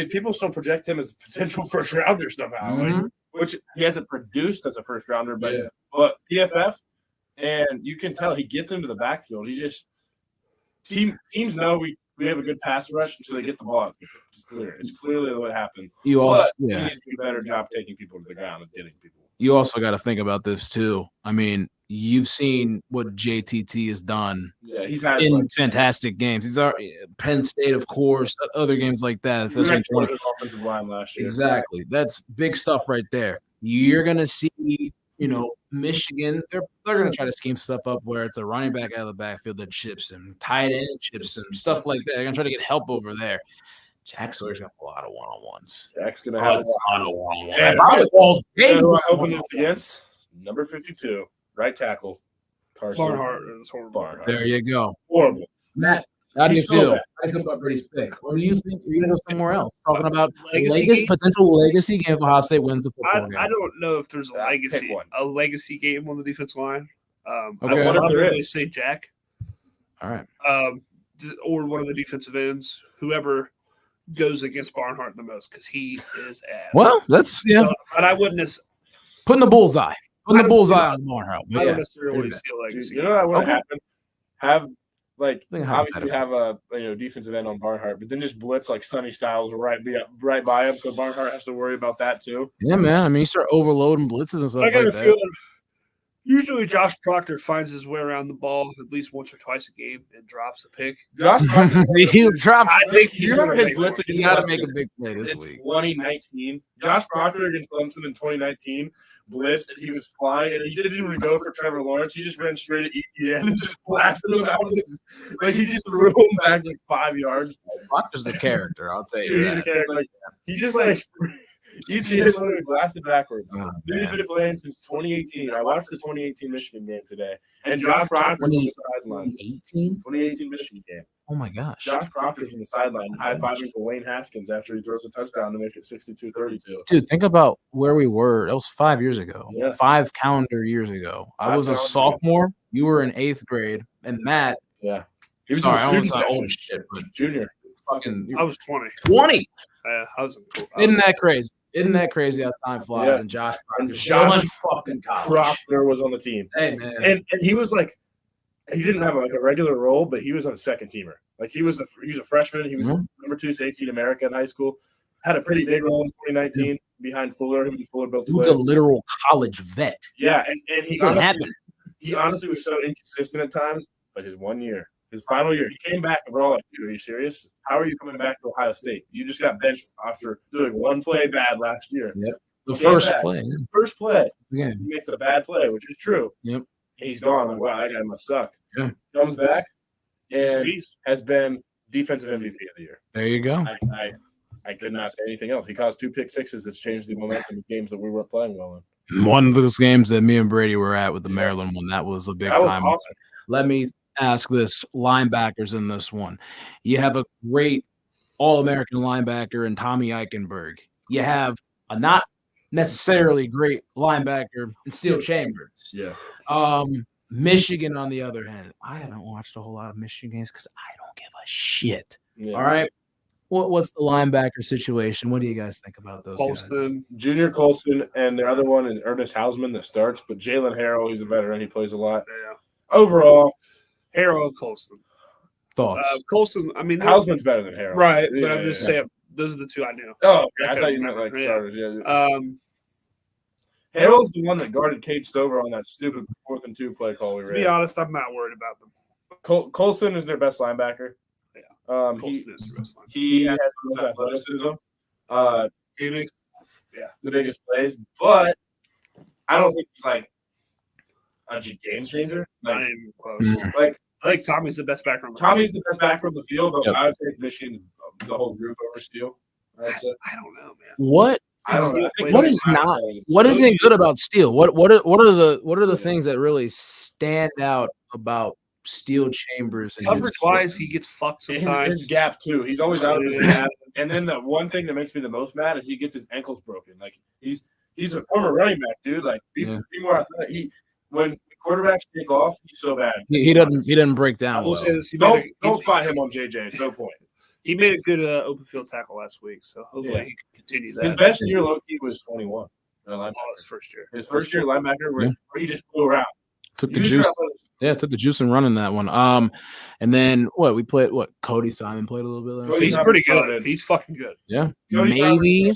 People still project him as a potential first rounder somehow, which he hasn't produced as a first rounder, but PFF, and you can tell he gets into the backfield. He just teams know we have a good pass rush, so they get the ball. It's clearly what happened. He needs to do a better job taking people to the ground and getting people. You also got to think about this too. I mean, you've seen what JTT has done. Yeah, he's had fantastic games. He's Penn State, of course, other games like that. Especially offensive line last year. Exactly, that's big stuff right there. You're gonna see, Michigan. They're gonna try to scheme stuff up where it's a running back out of the backfield that chips him, tight end chips him, stuff like that. They're gonna try to get help over there. Jack Sawyer's got a lot of one-on-ones. Jack's gonna have a lot of one-on-ones. And who I opened it against? Number 52, right tackle, Carson Barnhart. Is horrible. Barnhart. There you go. Horrible. Matt, how do you feel? How do you feel about Brady's pick? Or do you think you're going to go somewhere else? Talking about potential legacy game if Ohio State wins the football game. I don't know if there's a legacy game on the defensive line. Okay. I wonder if there is. Say Jack. All right. Or one of the defensive ends, whoever goes against Barnhart the most, because he is ass. Well, that's but I wouldn't putting the bullseye. Putting the bullseye on Barnhart. I don't necessarily see a legacy. You know what would happen? Obviously have a defensive end on Barnhart, but then just blitz like Sonny Styles right by him, so Barnhart has to worry about that too. Yeah, man. I mean, you start overloading blitzes and stuff. I got a feeling. Usually, Josh Proctor finds his way around the ball at least once or twice a game and drops a pick. Josh Proctor, he'll drop. I think you remember his blitz against. You got to make a big play this week. 2019, Josh Proctor against Clemson in 2019 blitzed and he was flying and he didn't even go for Trevor Lawrence. He just ran straight at ETN and just blasted him out. He just threw him back 5 yards. Proctor's a character, I'll tell you. He's a character. Each year is literally blasted backwards. They've been playing since 2018. I watched the 2018 Michigan game today, and Josh Proctor's on the sideline. 2018 Michigan game. Oh my gosh. Josh Proctor's on the sideline high-fiving for Wayne Haskins after he throws a touchdown to make it 62-32. Dude, think about where we were. That was 5 years ago. Yeah. 5 calendar years ago. I was a sophomore. You were in 8th grade. And Matt. Yeah. He was sorry, I don't sound old shit, but junior. I was 20. 20. I was cool. Isn't that crazy? Isn't that crazy how time flies? Yeah. And Josh fucking Proctor was on the team. Hey man. And he was like, he didn't have like a regular role, but he was on second teamer. Like he was a freshman. He was number 2 safety in America in high school. Had a pretty big role in 2019 behind Fuller. Him and Fuller both. He was a literal college vet. Yeah, and he honestly was so inconsistent at times. But his final year, he came back and we're all like, dude, are you serious? How are you coming back to Ohio State? You just got benched after doing one play bad last year. Yep. The first play. First play. Yeah. He makes a bad play, which is true. Yep. He's gone. Like, wow, that guy must suck. Yeah. Comes back and has been defensive MVP of the year. There you go. I could not say anything else. He caused 2 pick sixes that's changed the momentum of games that we weren't playing well in. One of those games that me and Brady were at with the Maryland one, that was a big time. Awesome. Let me ask this, linebackers in this one. You have a great All-American linebacker in Tommy Eichenberg. You have a not necessarily great linebacker in Steel Chambers. Yeah. Michigan, on the other hand, I haven't watched a whole lot of Michigan games because I don't give a shit. Yeah. All right. What's the linebacker situation? What do you guys think about those Colston, guys? Junior Colston, and their other one is Ernest Hausman that starts, but Jalen Harrell, he's a veteran. He plays a lot. Yeah. Overall, Harrell and Colston. Thoughts? Colston, I mean, Hausman's better than Harrell. Right, but I'm just saying those are the 2 I knew. Oh, I thought you meant like starters. Yeah. Harrell's the one that guarded Cade Stover on that stupid 4th and 2 play call we ran. To be honest, I'm not worried about them. Colston is their best linebacker. Yeah. He has the most athleticism. He makes the biggest plays, but I don't think he's like a game changer. Not even close. Like I think Tommy's the best backer on the Tommy's the best backer on the field, but I would take Michigan, the whole group over Steele. I don't know, man. What? I don't know. What isn't good about Steele? What are the things that really stand out about Steel Chambers? Coverage wise, he gets fucked sometimes. His gap too. He's always out of his gap. And then the one thing that makes me the most mad is he gets his ankles broken. Like he's a former running back, dude. Like be more athletic. When quarterbacks take off, he's so bad. He doesn't break down. Well. Don't spot him on JJ. No point. He made a good open field tackle last week, so hopefully he can continue that. His best year, low-key, was 21. His first year. His first year linebacker where he just flew around. Took the juice. Yeah, took the juice and running that one. And then we played Cody Simon played a little bit. He's pretty good. He's fucking good. Yeah. Maybe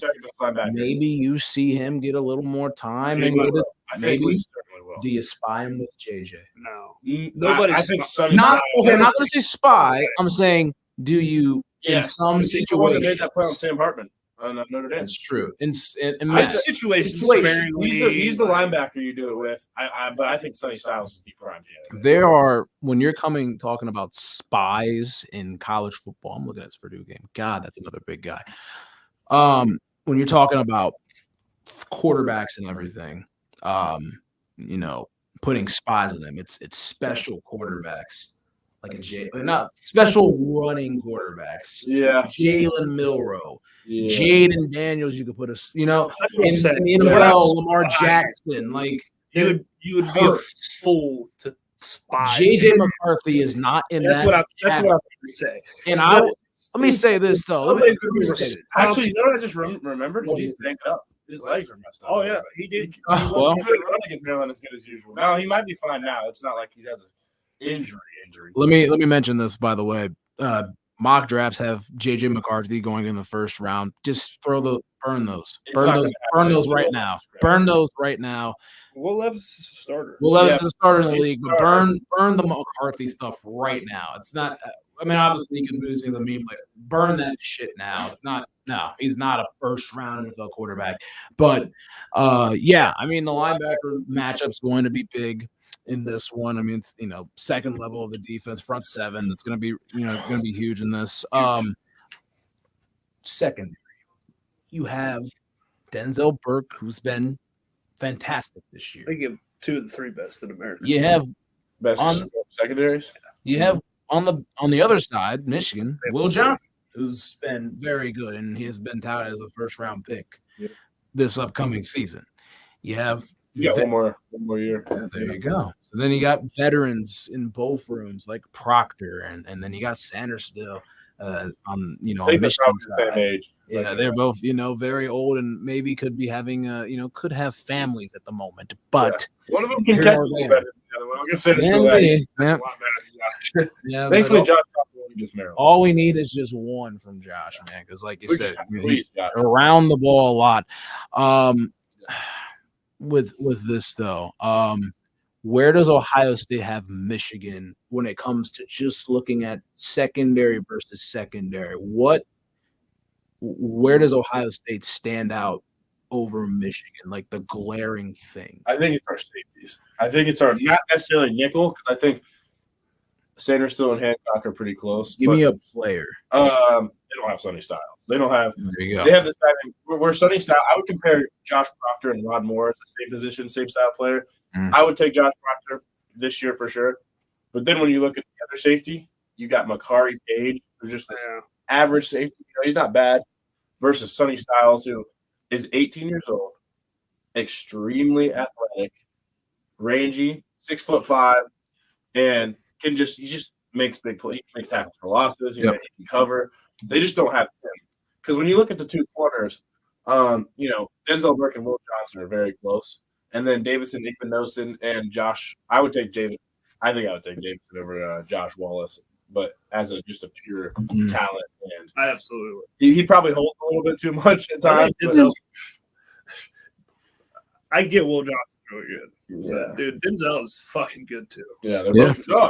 you see him get a little more time. Maybe do you spy him with JJ? No. Nobody. I think I'm not gonna say spy. I'm saying do you in some situations. Made that play on Sam Hartman on Notre Dame. That's true. In situation. He's the linebacker you do it with. But I think Sonny Styles is the prime. There are, when you're talking about spies in college football. I'm looking at this Purdue game. God, that's another big guy. When you're talking about quarterbacks and everything, putting spies on them, it's special quarterbacks. Like not special running quarterbacks. Yeah. Jalen Milroe. Yeah. Jaden Daniels, you could put in the NFL, Lamar Jackson. Like you would be a fool to spy. JJ McCarthy is not in that's that. What I'm going to say. And let me say this though. Actually, you know what I just remembered? He didn't think up. His legs are messed up. Oh yeah, he did. He couldn't run against Maryland as good as usual. No, he might be fine now. It's not like he has an injury. Let me mention this, by the way. Mock drafts have JJ McCarthy going in the first round. Just burn those right now. Burn those right now. Will Levis is a starter. Will Levis is a starter in the league, but burn the McCarthy stuff right now. It's not. I mean, obviously you can lose things. I mean, but burn that shit now. It's not. No, he's not a first round NFL quarterback. But yeah, I mean the linebacker matchup's going to be big in this one. I mean, it's second level of the defense, front seven. It's going to be going to be huge in this. Secondary, you have Denzel Burke, who's been fantastic this year. They give 2 of the 3 best in America. You have best secondaries. You have on the other side, Michigan, Will Johnson, who's been very good, and he has been touted as a first-round pick this upcoming season. You have one more year. Yeah, there you go. So then you got veterans in both rooms like Proctor, and then you got Sanders still on Michigan same age. Yeah, they're both very old and maybe could be having could have families at the moment, but one of them can catch a little better than the other one. I'm gonna say this a lot better than Josh. Thankfully, Josh just married. All we need is just one from Josh, man, because like you said, around the ball a lot. With this though, where does Ohio State have Michigan when it comes to just looking at secondary versus secondary? Where does Ohio State stand out over Michigan, like the glaring thing? I think it's our safeties. I think it's our not necessarily nickel, because I think Sanderson and Hancock are pretty close. Give me a player. They don't have Sonny Styles. They don't have. There you go. They have this guy. Where Sonny Styles. I would compare Josh Proctor and Rod Moore as the same position, same style player. I would take Josh Proctor this year for sure. But then when you look at the other safety, you got Makari Page, who's just this average safety. He's not bad. Versus Sonny Styles, who is 18 years old, extremely athletic, rangy, 6'5", and he just makes big plays. He makes tackles for losses. He can cover. They just don't have him. Because when you look at the two corners, Denzel Burke and Will Johnson are very close. And then Davison Igbenogson and Josh, I would take David. I think I would take Davison over Josh Wallace, but as just a pure talent. And I absolutely would. He probably holds a little bit too much at times. I get Will Johnson really good. Yeah. Dude, Denzel is fucking good too. Yeah, they're both. No,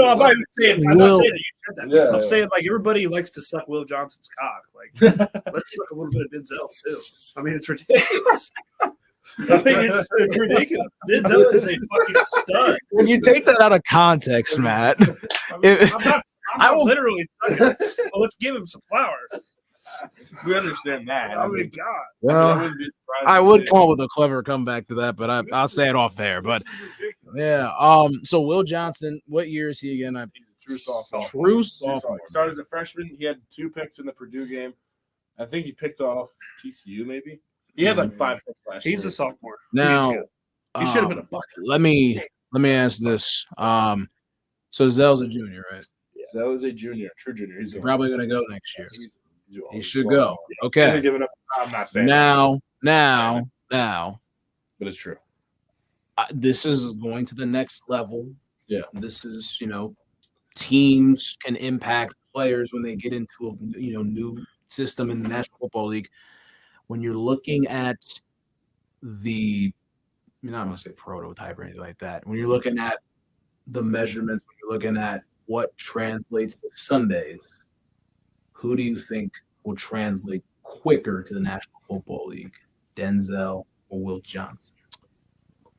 I'm not saying that you said that. Yeah, I'm saying like everybody likes to suck Will Johnson's cock. Like, let's suck a little bit of Denzel too. I mean, it's ridiculous. It's ridiculous. Denzel is a fucking stud. When you take that out of context, Matt, I will literally suck it. Well, let's give him some flowers. We understand that. Oh my God. Well, I would come up with a clever comeback to that, but I'll say it off there. But yeah. So Will Johnson, what year is he again? He's a true sophomore. True sophomore. He started as a freshman. He had 2 picks in the Purdue game. I think he picked off TCU maybe. He had like 5 picks last year. He's a sophomore. Now he should have been a Buckeye. Let me ask this. So Zell's a junior, right? Yeah. Zell is a junior, true junior. He's probably going to go next year. He should go. Okay. He hasn't given up. I'm not saying now. But it's true. This is going to the next level. Yeah. This is, teams can impact players when they get into a new system in the National Football League. When you're looking at I'm not going to say prototype or anything like that. When you're looking at the measurements, when you're looking at what translates to Sundays, who do you think will translate quicker to the National Football League, Denzel or Will Johnson?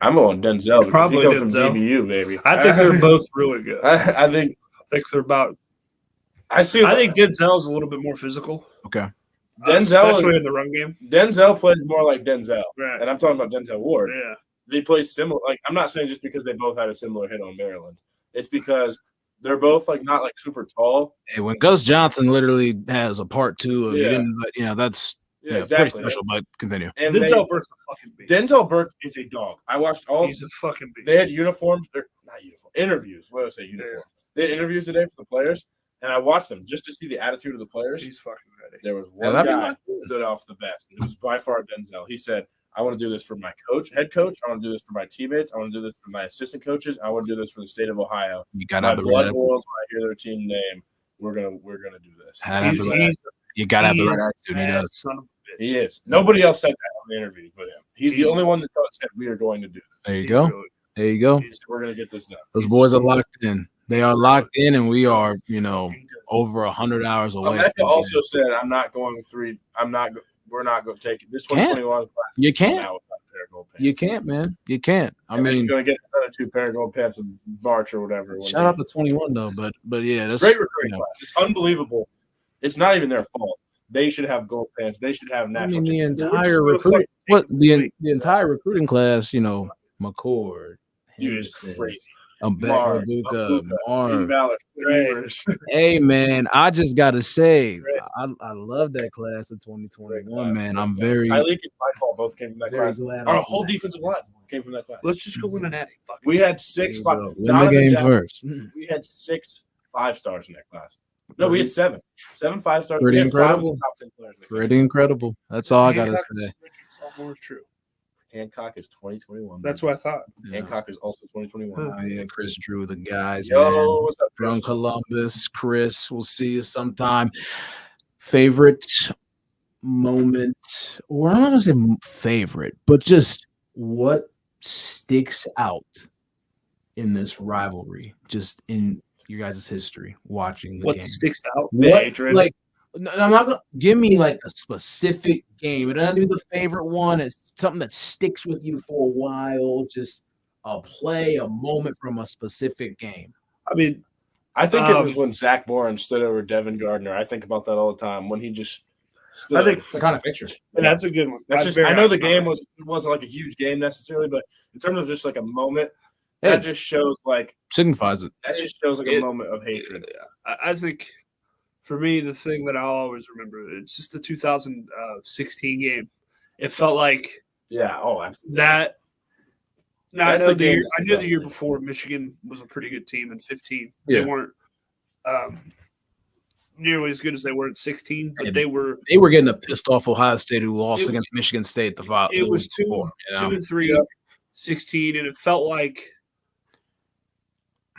I'm on Denzel. Probably he comes Denzel. From DBU, baby. I think they're both really good. I think they're about. I think Denzel's a little bit more physical. Okay. Denzel, especially in the run game. Denzel plays more like Denzel, right. And I'm talking about Denzel Ward. Yeah, they play similar. Like, I'm not saying just because they both had a similar hit on Maryland. It's because they're both not super tall. Hey, when Gus Johnson literally has a part 2 of that's exactly. Pretty special. But continue. And Denzel Burke's a fucking beast. Denzel Burke is a dog. I watched all. He's a fucking beast. They had uniforms, or not uniform interviews. What did I say? Uniforms. They had interviews today for the players. And I watched them just to see the attitude of the players. He's fucking ready. There was one guy who stood off the best. It was by far Denzel. He said, I want to do this for my head coach. I want to do this for my teammates. I want to do this for my assistant coaches. I want to do this for the state of Ohio. You got to have the blood right boils when I hear their team name. We're gonna do this. You got to have the right attitude. He does. Son of a bitch. He is. Nobody else said that on the interview but him. He's the only one that said we are going to do this. There you go. There you go. We're gonna get this done. Those boys are locked in. They are locked in, and we are, over 100 hours away. Amanda also said, "I'm not going 3. We're not going to take it. This 2021 class. You can't. You can't, man. You can't. I mean, you're going to get another 2 pair of gold pants in March or whatever. Shout out to 21 though, but yeah, that's great recruiting class. It's unbelievable. It's not even their fault. they should have gold pants. They should have national. the entire entire recruiting class, McCord, Henderson, crazy. Marv, Hey man, I just gotta say, I love that class of 2021. Man, I'm very. Tyleek and Michael both came from that class. Our whole defensive line came from that class. Let's just go win an natty. We had 6 5. Win the game first. We had 6 5-stars in that class. No, we had 7. 7 5-stars. Pretty incredible. Pretty incredible. That's all I gotta say. Almost true. Hancock is 2021. That's what I thought. Hancock is also 2021. Oh, yeah, Chris Drew, the guys, Yo, what's up, from Columbus. Chris, we'll see you sometime. Favorite moment, or I'm not gonna say favorite, but just what sticks out in this rivalry, just in your guys' history, watching the game. What sticks out? What, I'm not gonna give me like a specific game. It doesn't do the favorite one. It's something that sticks with you for a while. Just a play, a moment from a specific game. I mean, I think it was when Zach Boren stood over Devin Gardner. I think about that all the time when he just. Stood. I think it's the kind of picture. Yeah, that's a good one. I know the game wasn't like a huge game necessarily, but in terms of just like a moment, that just shows signifies it. That just shows a moment of hatred. I think. For me, the thing that I'll always remember, it's just the 2016 game. It felt like absolutely. That. Now I know the year before Michigan was a pretty good team in 15. Yeah. They weren't nearly as good as they were in 16, but they were getting a pissed off Ohio State who lost against Michigan State. It was 2-3, 16, and it felt like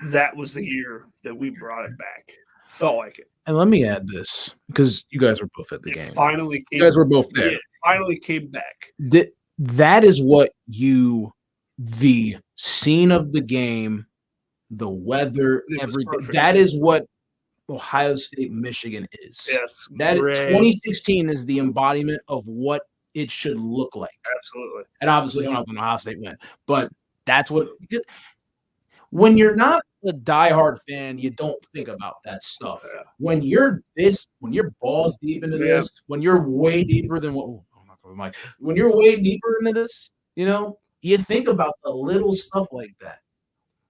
that was the year that we brought it back. Felt like it. And let me add this, because you guys were both at the game. You guys were both there. It finally came back. That is what the scene of the game, the weather, everything. That is what Ohio State, Michigan is. Yes. That 2016 is the embodiment of what it should look like. Absolutely. And obviously, I'm not going to Ohio State win, but that's what. When you're not a diehard fan, you don't think about that stuff. Yeah. When you're balls deep into this, when you're way deeper than when you're way deeper into this, you think about the little stuff like that.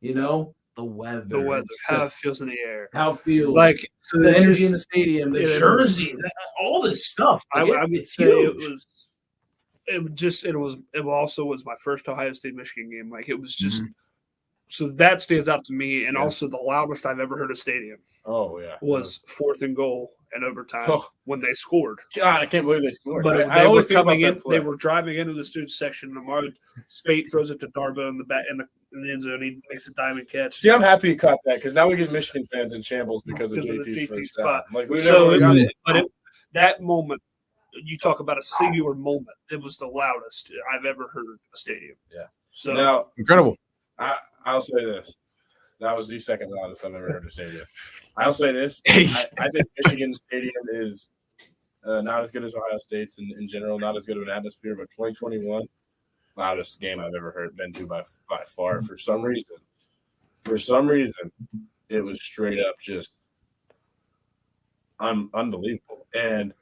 The weather, how it feels in the air, how it feels like the energy in the stadium, the jerseys, all this stuff. I would say huge. It also was my first Ohio State Michigan game. Like it was just. Mm-hmm. So that stands out to me, and also the loudest I've ever heard a stadium. Oh yeah, was 4th and goal in overtime when they scored. God, I can't believe they scored. But they were coming in. They were driving into the student section. Lamar Spate throws it to Darbo in the back in the end zone. He makes a diamond catch. See, I'm happy he caught that because now we get Michigan fans in shambles because of JT's first spot. That moment, you talk about a singular moment. It was the loudest I've ever heard a stadium. Yeah. So now, incredible. I'll say this. That was the second loudest I've ever heard a stadium. I'll say this. I think Michigan Stadium is not as good as Ohio State's in general, not as good of an atmosphere, but 2021, loudest game I've ever been to by far. For some reason, it was straight up just unbelievable. And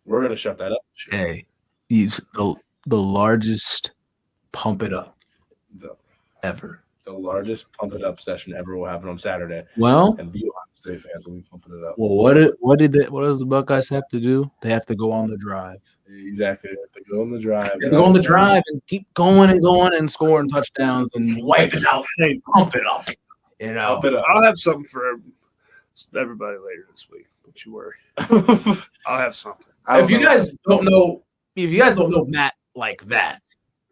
we're going to shut that up. Hey, the largest pump it up ever. The largest pump it up session ever will happen on Saturday. Well, and the Ohio State fans will be pumping it up. Well, what does the Buckeyes have to do? They have to go on the drive. Exactly. They have to go on the drive. They go on the drive and keep going and scoring touchdowns and wipe it out. Hey, pump it up. Pump it up. I'll have something for everybody later this week. Don't you worry. I'll have something. If you guys don't know Matt like that,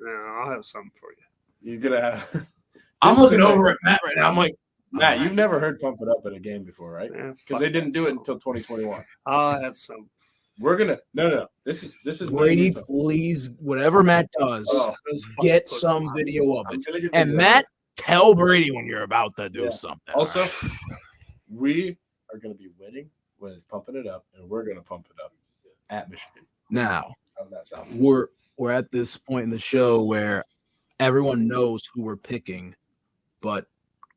I'll have something for you. You're gonna have. I'm looking over at Matt right now. I'm like, Matt, you've never heard "Pump It Up" in a game before, right? Because they didn't do it until 2021. I'll have some. We're gonna no. This is Brady. Please, whatever Matt does, get some video of it. And Matt, tell Brady when you're about to do something. Also, we are gonna be winning when it's pumping it up, and we're gonna pump it up at Michigan. Now, how does that sound? We're at this point in the show where everyone knows who we're picking, but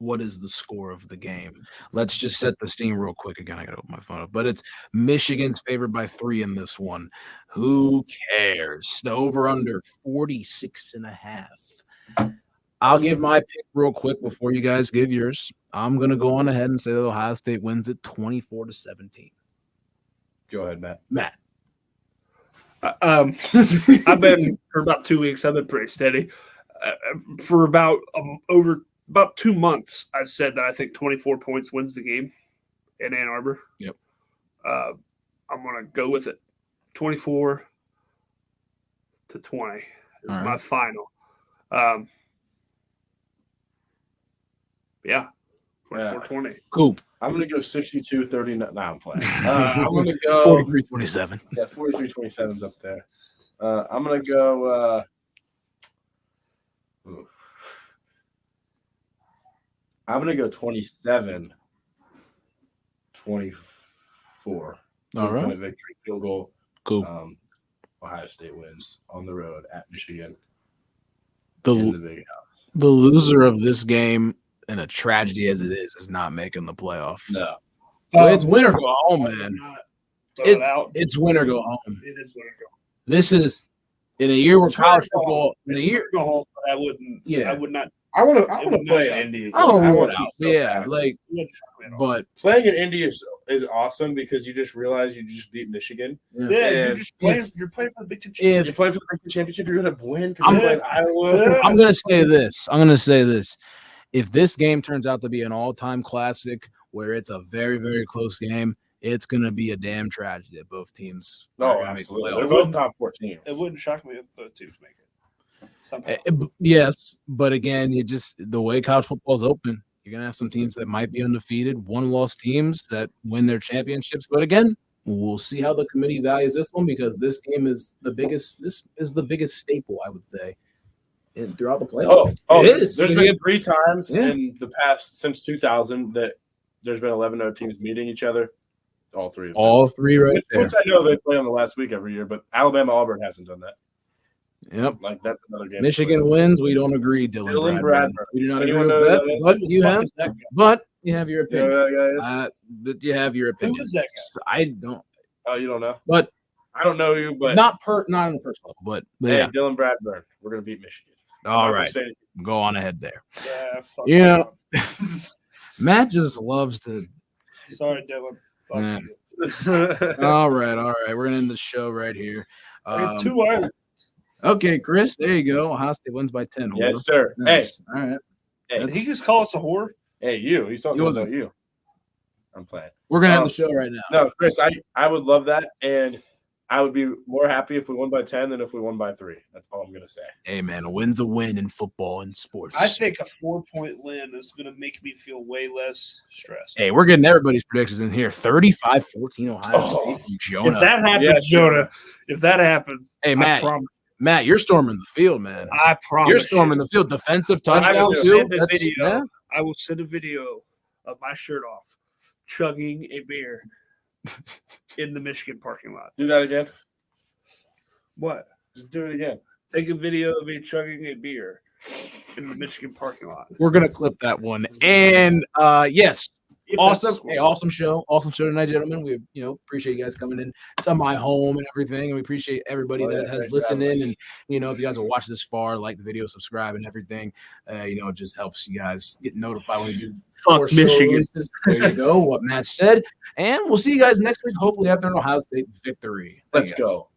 what is the score of the game? Let's just set the scene real quick. Again, I got to open my phone up. But it's Michigan's favored by 3 in this one. Who cares? The over-under 46.5. I'll give my pick real quick before you guys give yours. I'm going to go on ahead and say that Ohio State wins it 24-17. Go ahead, Matt. Matt. I've been for about 2 weeks. I've been pretty steady. For about 2 months, I've said that I think 24 points wins the game in Ann Arbor. Yep. I'm gonna go with it. 24-20 is my final. Yeah. 24-20. Cool. I'm going to go 62-39. No, I'm playing. I'm going to go 43-27. Yeah, 43-27 is up there. I'm going to go I'm going to go 27-24. All right. Victory, field goal. Cool. Ohio State wins on the road at Michigan. The in the big house. The loser of this game, and a tragedy as it is not making the playoff. No. Well, it's win or go home, man. It's win or go home. It is win or go home. This is in a year where college football. In a year, go home. I wouldn't. Yeah, I would not. I want to play in Indy. But playing in Indy is awesome because you just realize you just beat Michigan. Yeah, you're playing for the Big Ten Championship. You're playing for the Big Ten Championship. You're going to win because you're playing Iowa. I'm going to say this. If this game turns out to be an all-time classic where it's a very, very close game, it's going to be a damn tragedy that both teams. No, absolutely. They're both top 14. It wouldn't shock me if both teams make it. Somehow. Yes, but again, the way college football is open, you're going to have some teams that might be undefeated, one-loss teams that win their championships. But again, we'll see how the committee values this one because this game is the biggest. This is the biggest staple, I would say, throughout the playoffs. Oh, it is. There's been 3 times in the past since 2000 that there's been 11 other teams meeting each other. All 3 of them. All 3 right there. Which I know they play on the last week every year, but Alabama Auburn hasn't done that. Yep. Like that's another game. Michigan wins. We don't agree, Dylan Bradburn. We do not agree with that. But you have your opinion. But you have your opinion. Who is that guy? I don't. Oh, you don't know? But I don't know you, but not on the first level. But hey, yeah. Dylan Bradburn. We're gonna beat Michigan. All right. Go on ahead there. Yeah. Matt just loves to. Sorry, Dylan. All right. We're gonna end the show right here. 2 hours. Okay, Chris. There you go. Ohio State wins by 10. Yes, sir. Nice. All right. Hey, did he just call us a whore? Hey, you. He's talking about you. I'm playing. We're gonna end the show right now. No, Chris. I would love that, and I would be more happy if we won by 10 than if we won by 3. That's all I'm gonna say. Hey, man, a win's a win in football and sports. I think a 4-point win is gonna make me feel way less stressed. Hey, we're getting everybody's predictions in here. 35-14 Ohio State from Jonah. If that happens, Jonah. If that happens, hey, Matt, you're storming the field, man. I promise. You're storming the field. Defensive touchdown. I will send a video of my shirt off, chugging a beer in the Michigan parking lot. Do that again. What? Just do it again. Take a video of me chugging a beer in the Michigan parking lot. We're gonna clip that one. And yes. Awesome. Hey, awesome show tonight, gentlemen. We appreciate you guys coming in to my home and everything. And we appreciate everybody that has listened in. And if you guys have watched this far, like the video, subscribe and everything. It just helps you guys get notified when we do Fuck Michigan. There you go, what Matt said. And we'll see you guys next week, hopefully after an Ohio State victory. Let's go.